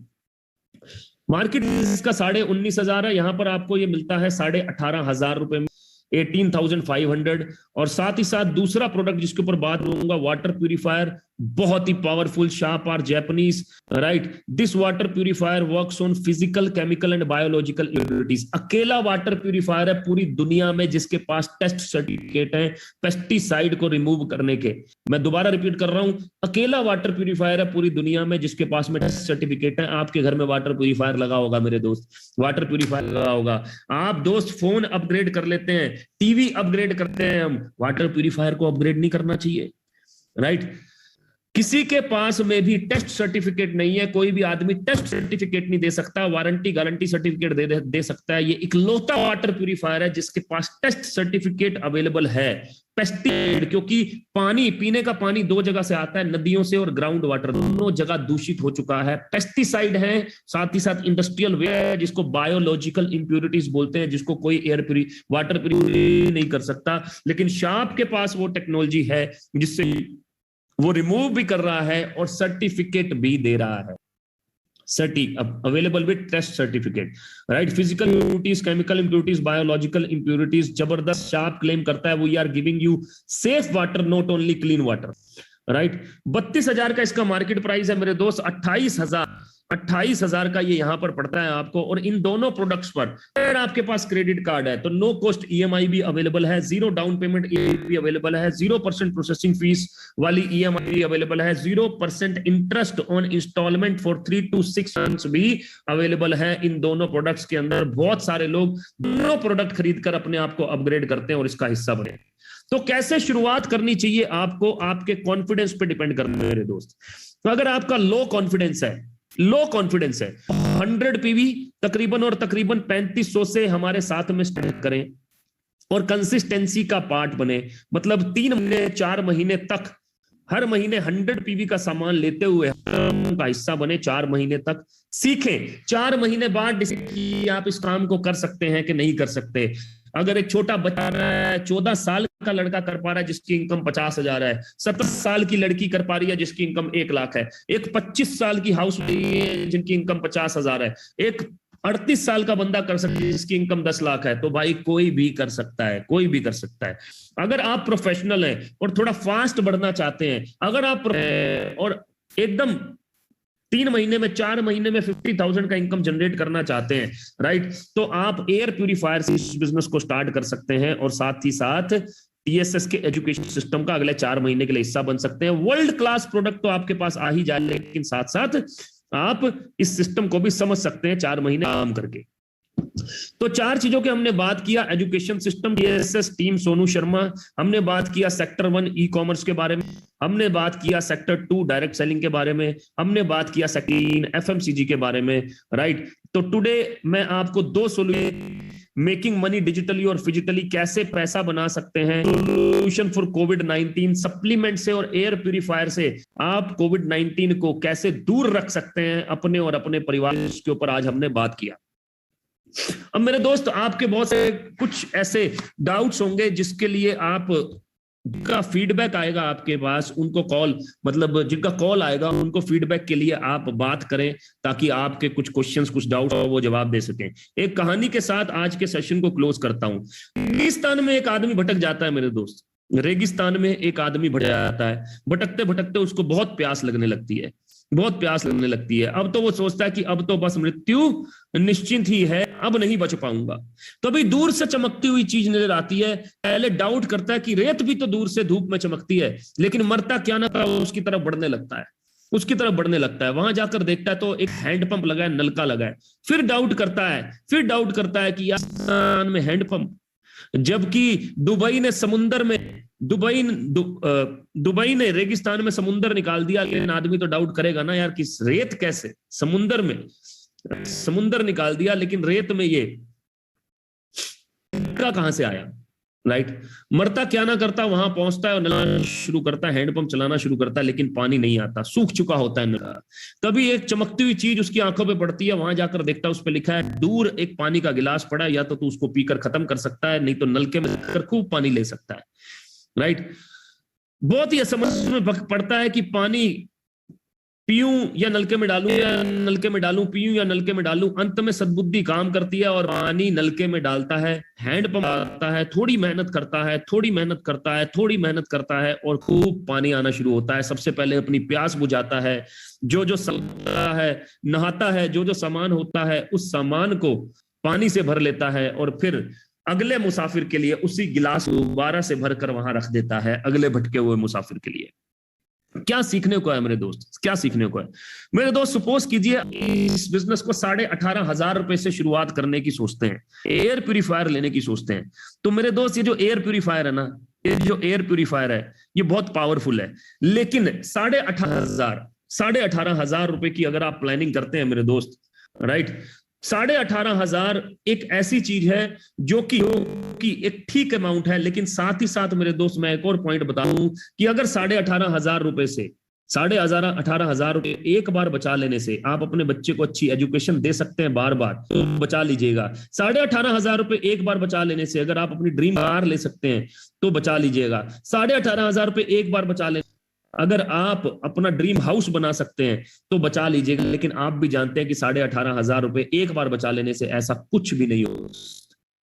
मार्केट इसका 19,500 है, यहाँ पर आपको ये मिलता है 18,500 रुपए में, 18,500। और साथ ही साथ दूसरा प्रोडक्ट जिसके ऊपर बात करूंगा, वाटर प्यूरिफायर, बहुत ही पावरफुल, शार्प और Japanese, right. This water purifier works on physical, chemical and biological impurities. अकेला वाटर प्यूरिफायर है पूरी दुनिया में जिसके पास टेस्ट सर्टिफिकेट है पेस्टिसाइड को रिमूव करने के। मैं दोबारा रिपीट कर रहा हूं, अकेला वाटर प्यूरिफायर है पूरी दुनिया में जिसके पास में टेस्ट सर्टिफिकेट है। आपके घर में वाटर प्यूरिफायर लगा होगा मेरे दोस्त, वाटर प्यूरिफायर लगा होगा। आप दोस्त फोन अपग्रेड कर लेते हैं, टीवी अपग्रेड करते हैं, हम वाटर प्यूरिफायर को अपग्रेड नहीं करना चाहिए, राइट। किसी के पास में भी टेस्ट सर्टिफिकेट नहीं है, कोई भी आदमी टेस्ट सर्टिफिकेट नहीं दे सकता, वारंटी गारंटी सर्टिफिकेट दे सकता है। ये इकलौता वाटर प्यूरिफायर है जिसके पास टेस्ट सर्टिफिकेट अवेलेबल है। पेस्टिसाइड, क्योंकि पानी, पीने का पानी 2 जगह से आता है, नदियों से और ग्राउंड वाटर, दोनों जगह दूषित हो चुका है। पेस्टिसाइड है, साथ ही साथ इंडस्ट्रियल वे है जिसको बायोलॉजिकल इंप्योरिटीज बोलते हैं, जिसको कोई वाटर प्यूरिफायर नहीं कर सकता। लेकिन शार्प के पास वो टेक्नोलॉजी है जिससे वो रिमूव भी कर रहा है और सर्टिफिकेट भी दे रहा है। Available with test certificate, right. Physical impurities, chemical impurities, biological impurities, जबरदस्त शार्प क्लेम करता है, we are giving you safe water, not only clean water, right. 32,000 का इसका मार्केट प्राइस है मेरे दोस्त। 28,000 का ये यहां पर पड़ता है आपको। और इन दोनों प्रोडक्ट्स पर अगर आपके पास क्रेडिट कार्ड है तो नो कॉस्ट EMI भी अवेलेबल है, 0 डाउन पेमेंट भी अवेलेबल है, 0% प्रोसेसिंग फीस वाली EMI भी अवेलेबल है, 0% interest on instalment for 3 to 6 months भी अवेलेबल है। इन दोनों प्रोडक्ट्स के अंदर बहुत सारे लोग दोनों प्रोडक्ट खरीदकर अपने आप को अपग्रेड करते हैं और इसका हिस्सा बने। तो कैसे शुरुआत करनी चाहिए आपको, आपके कॉन्फिडेंस पे डिपेंड करता है मेरे दोस्त। तो अगर आपका लो कॉन्फिडेंस है 100 PV तकरीबन 3500 से हमारे साथ में स्टार्ट करें और कंसिस्टेंसी का पार्ट बने, मतलब 3 महीने 4 महीने तक हर महीने 100 PV का सामान लेते हुए का हिस्सा बने, 4 महीने तक सीखें। 4 महीने बाद डिसाइड कीजिए आप इस काम को कर सकते हैं कि नहीं कर सकते। अगर एक छोटा बच्चा है, 14 साल का लड़का कर पा रहा है जिसकी इनकम 50,000 है, 17 साल की लड़की कर पा रही है जिसकी इनकम 1 लाख है, एक 25 साल की हाउस है जिनकी इनकम 50,000 है, एक 38 साल का बंदा कर सकता है जिसकी इनकम 10 लाख है, तो भाई कोई भी कर सकता है, कोई भी कर सकता है। अगर आप प्रोफेशनल हैं और थोड़ा फास्ट बढ़ना चाहते हैं, अगर आप और एकदम 3 महीने में 4 महीने में 50,000 का इनकम जनरेट करना चाहते हैं, राइट, तो आप एयर प्यूरिफायर से इस बिजनेस को स्टार्ट कर सकते हैं और साथ ही साथ TSS के एजुकेशन सिस्टम का अगले 4 महीने के लिए हिस्सा बन सकते हैं। वर्ल्ड क्लास प्रोडक्ट तो आपके पास आ ही जाए, लेकिन साथ साथ आप इस सिस्टम को भी समझ सकते हैं 4 महीने काम करके। तो 4 चीजों के हमने बात किया, education system, TSS team Sonu Sharma, हमने बात किया सेक्टर 1 ई कॉमर्स के बारे में, हमने बात किया सेक्टर 2 डायरेक्ट सेलिंग के बारे में, हमने बात किया सेक्टर 3 FMCG के बारे में, राइट। तो टुडे मैं आपको 2 सोल्यूशन, मेकिंग मनी डिजिटली और फिजिकली, कैसे पैसा बना सकते हैं, सोल्यूशन फॉर कोविड-19, सप्लीमेंट से और एयर प्यूरिफायर से आप कोविड-19 को कैसे दूर रख सकते हैं अपने और अपने परिवार के ऊपर आज हमने बात किया। अब मेरे दोस्त, आपके बहुत से कुछ ऐसे डाउट्स होंगे जिसके लिए आप का फीडबैक आएगा आपके पास, उनको कॉल, मतलब जिनका कॉल आएगा उनको फीडबैक के लिए आप बात करें, ताकि आपके कुछ क्वेश्चंस, कुछ डाउट हो वो जवाब दे सकें। एक कहानी के साथ आज के सेशन को क्लोज करता हूं। रेगिस्तान में एक आदमी भटक जाता है मेरे दोस्त, रेगिस्तान में एक आदमी भटक जाता है। भटकते भटकते उसको बहुत प्यास लगने लगती है, बहुत प्यास लगने लगती है। अब तो वो सोचता है कि अब तो बस मृत्यु निश्चित ही है, अब नहीं बच पाऊंगा। तभी दूर से चमकती हुई चीज नजर आती है। पहले डाउट करता है कि रेत भी तो दूर से धूप में चमकती है, लेकिन मरता क्या ना उसकी तरफ बढ़ने लगता है, उसकी तरफ बढ़ने लगता है। वहां जाकर देखता है तो एक हैंडपंप लगा है, नलका लगा है। फिर डाउट करता है, फिर डाउट करता है कि यार में हैंडपंप, जबकि दुबई ने समुंदर में, दुबई ने रेगिस्तान में समुंदर निकाल दिया। लेकिन आदमी तो डाउट करेगा ना यार कि रेत कैसे, समुंदर में समुंदर निकाल दिया लेकिन रेत में ये कहां से आया, राइट। मरता क्या ना करता, वहां पहुंचता है और नलाना शुरू करता है, हैंडपंप चलाना शुरू करता है, लेकिन पानी नहीं आता, सूख चुका होता है नलका। तभी एक चमकती हुई चीज उसकी आंखों पे पड़ती है। वहां जाकर देखता है, उस पे लिखा है दूर एक पानी का गिलास पड़ा है, या तो तू उसको पीकर खत्म कर सकता है, नहीं तो नलके में खूब पानी ले सकता है, राइट। बहुत ही असमझ में पड़ता है कि पानी पीऊं या नलके में डालूं, या नलके में डालूं, पीऊं या नलके में डालूं। अंत में सद्बुद्धि काम करती है और पानी नलके में डालता है, हैंडपंप आता है, थोड़ी मेहनत करता है, थोड़ी मेहनत करता है, थोड़ी मेहनत करता है, और खूब पानी आना शुरू होता है। सबसे पहले अपनी प्यास बुझाता है, जो सलता है, नहाता है, जो सामान होता है उस सामान को पानी से भर लेता है, और फिर अगले मुसाफिर के लिए उसी गिलास दोबारा से भरकर वहां रख देता है, अगले भटके हुए मुसाफिर के लिए। क्या सीखने को है मेरे दोस्त, क्या सीखने को है मेरे दोस्त? सपोज कीजिए इस बिजनेस को 18,500 रुपए से शुरुआत करने की सोचते हैं, एयर प्यूरिफायर लेने की सोचते हैं। तो मेरे दोस्त, ये जो एयर प्यूरिफायर है ना, ये जो एयर प्यूरिफायर है ये बहुत पावरफुल है, लेकिन 18,500 रुपए की अगर आप प्लानिंग करते हैं मेरे दोस्त, राइट, 18,500 एक ऐसी चीज है जो कि एक ठीक अमाउंट है। लेकिन साथ ही साथ मेरे दोस्त मैं एक और पॉइंट बता दूं कि अगर 18,500 रुपए से 18,500 रुपए एक बार बचा लेने से आप अपने बच्चे को अच्छी एजुकेशन दे सकते हैं बार बार, तो बचा लीजिएगा। 18,500 रुपए एक बार बचा लेने से अगर आप अपनी ड्रीम कार ले सकते हैं तो बचा लीजिएगा। 18,500 रुपए एक बार बचा लेने अगर आप अपना ड्रीम हाउस बना सकते हैं तो बचा लीजिएगा। लेकिन आप भी जानते हैं कि 18,500 रुपए एक बार बचा लेने से ऐसा कुछ भी नहीं होगा,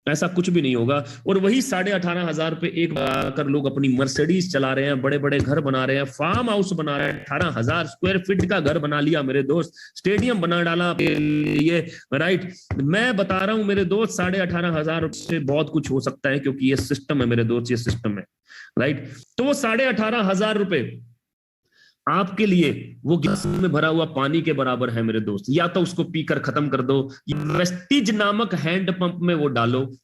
ऐसा कुछ भी नहीं होगा। और वही 18,500 रुपए एक बार कर लोग अपनी मर्सिडीज चला रहे हैं, बड़े बड़े घर बना रहे हैं, फार्म हाउस बना रहे हैं, 18,000 स्क्वायर फीट का घर बना लिया मेरे दोस्त, स्टेडियम बना डाला ये, राइट। मैं बता रहा हूं मेरे दोस्त, 18,500 रुपए से बहुत कुछ हो सकता है, क्योंकि ये सिस्टम है मेरे दोस्त, ये सिस्टम है, राइट। तो वो 18,500 रुपए आपके लिए वो गिलास में भरा हुआ पानी के बराबर है मेरे दोस्त। या तो उसको पीकर खत्म कर दो, वेस्टिज नामक हैंड पंप में वो डालो,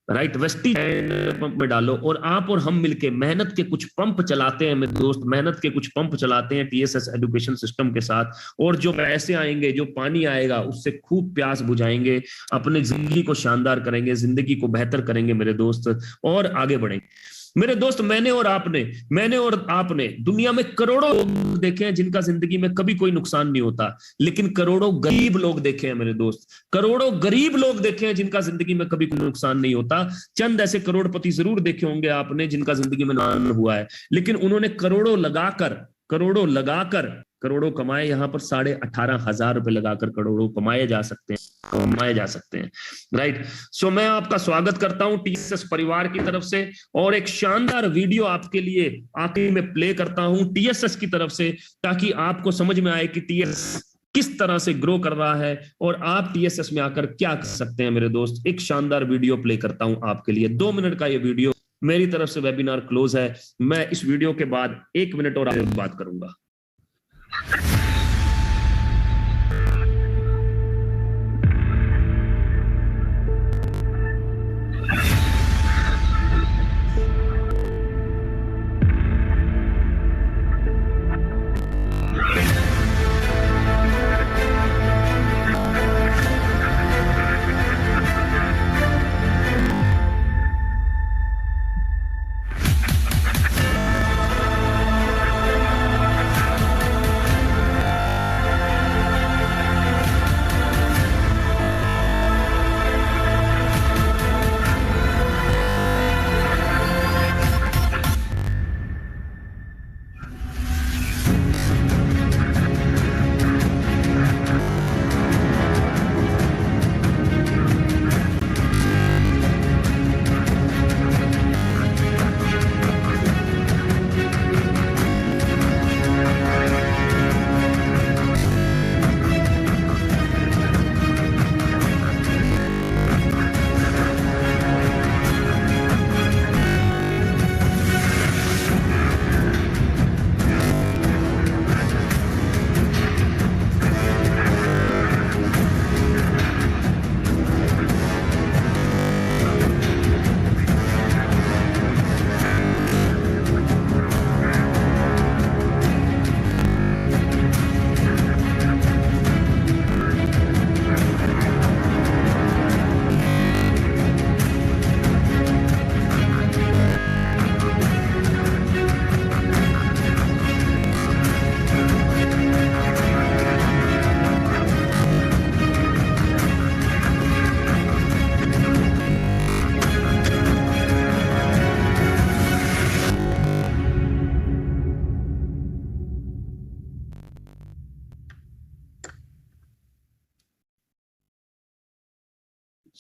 राइट, वेस्टिज हैंड पंप में डालो, और आप और हम मिलके मेहनत के कुछ पंप चलाते हैं मेरे दोस्त, मेहनत के कुछ पंप चलाते हैं टीएसएस एजुकेशन सिस्टम के साथ, और जो पैसे आएंगे, जो पानी आएगा, उससे खूब प्यास बुझाएंगे, अपने जिंदगी को शानदार करेंगे, जिंदगी को बेहतर करेंगे मेरे दोस्त, और आगे बढ़ेंगे मेरे दोस्त। मैंने और आपने दुनिया में करोड़ों लोग देखे हैं जिनका जिंदगी में कभी कोई नुकसान नहीं होता, लेकिन करोड़ों गरीब लोग देखे हैं मेरे दोस्त, करोड़ों गरीब लोग देखे हैं जिनका जिंदगी में कभी कोई नुकसान नहीं होता। चंद ऐसे करोड़पति जरूर देखे होंगे आपने जिनका जिंदगी में नुकसान हुआ है, लेकिन उन्होंने करोड़ों लगाकर करोड़ों कमाए। यहाँ पर 18,500 रुपए लगाकर करोड़ों कमाए जा सकते हैं, राइट। सो मैं आपका स्वागत करता हूं टीएसएस परिवार की तरफ से, और एक शानदार वीडियो आपके लिए आखिर में प्ले करता हूं टीएसएस की तरफ से, ताकि आपको समझ में आए कि टीएसएस किस तरह से ग्रो कर रहा है और आप टीएसएस में आकर क्या कर सकते हैं मेरे दोस्त। एक शानदार वीडियो प्ले करता हूं आपके लिए, 2 मिनट का ये वीडियो। मेरी तरफ से वेबिनार क्लोज है। मैं इस वीडियो के बाद 1 मिनट और आपसे बात करूंगा।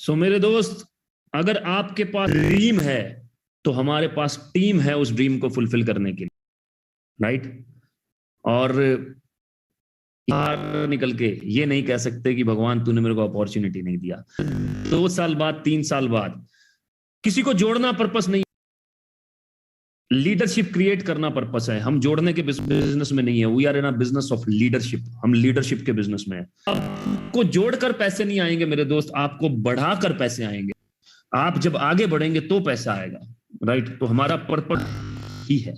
सो मेरे दोस्त, अगर आपके पास ड्रीम है तो हमारे पास टीम है उस ड्रीम को फुलफिल करने के लिए, राइट? और बाहर निकल के ये नहीं कह सकते कि भगवान तूने मेरे को अपॉर्चुनिटी नहीं दिया। 2 साल बाद, 3 साल बाद, किसी को जोड़ना पर्पस नहीं, लीडरशिप क्रिएट करना पर्पस है। हम जोड़ने के बिजनेस में नहीं है। We are in a business of leadership. हम लीडरशिप के बिजनेस में है। आपको जोड़कर पैसे नहीं आएंगे मेरे दोस्त, आपको बढ़ाकर पैसे आएंगे। आप जब आगे बढ़ेंगे तो पैसा आएगा, राइट? तो हमारा पर्पस ही है,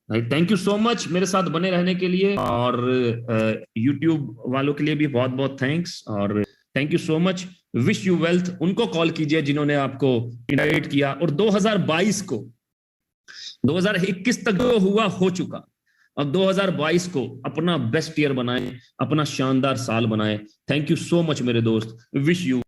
right? Thank you so much मेरे साथ बने रहने के लिए, और यूट्यूब वालों के लिए भी बहुत बहुत थैंक्स, और thank you so much. Wish you wealth. उनको कॉल कीजिए जिन्होंने आपको इनवाइट किया। और 2022 को, 2021 तक जो हुआ हो चुका, अब 2022 को अपना बेस्ट ईयर बनाएं, अपना शानदार साल बनाएं। थैंक यू सो मच मेरे दोस्त। Wish you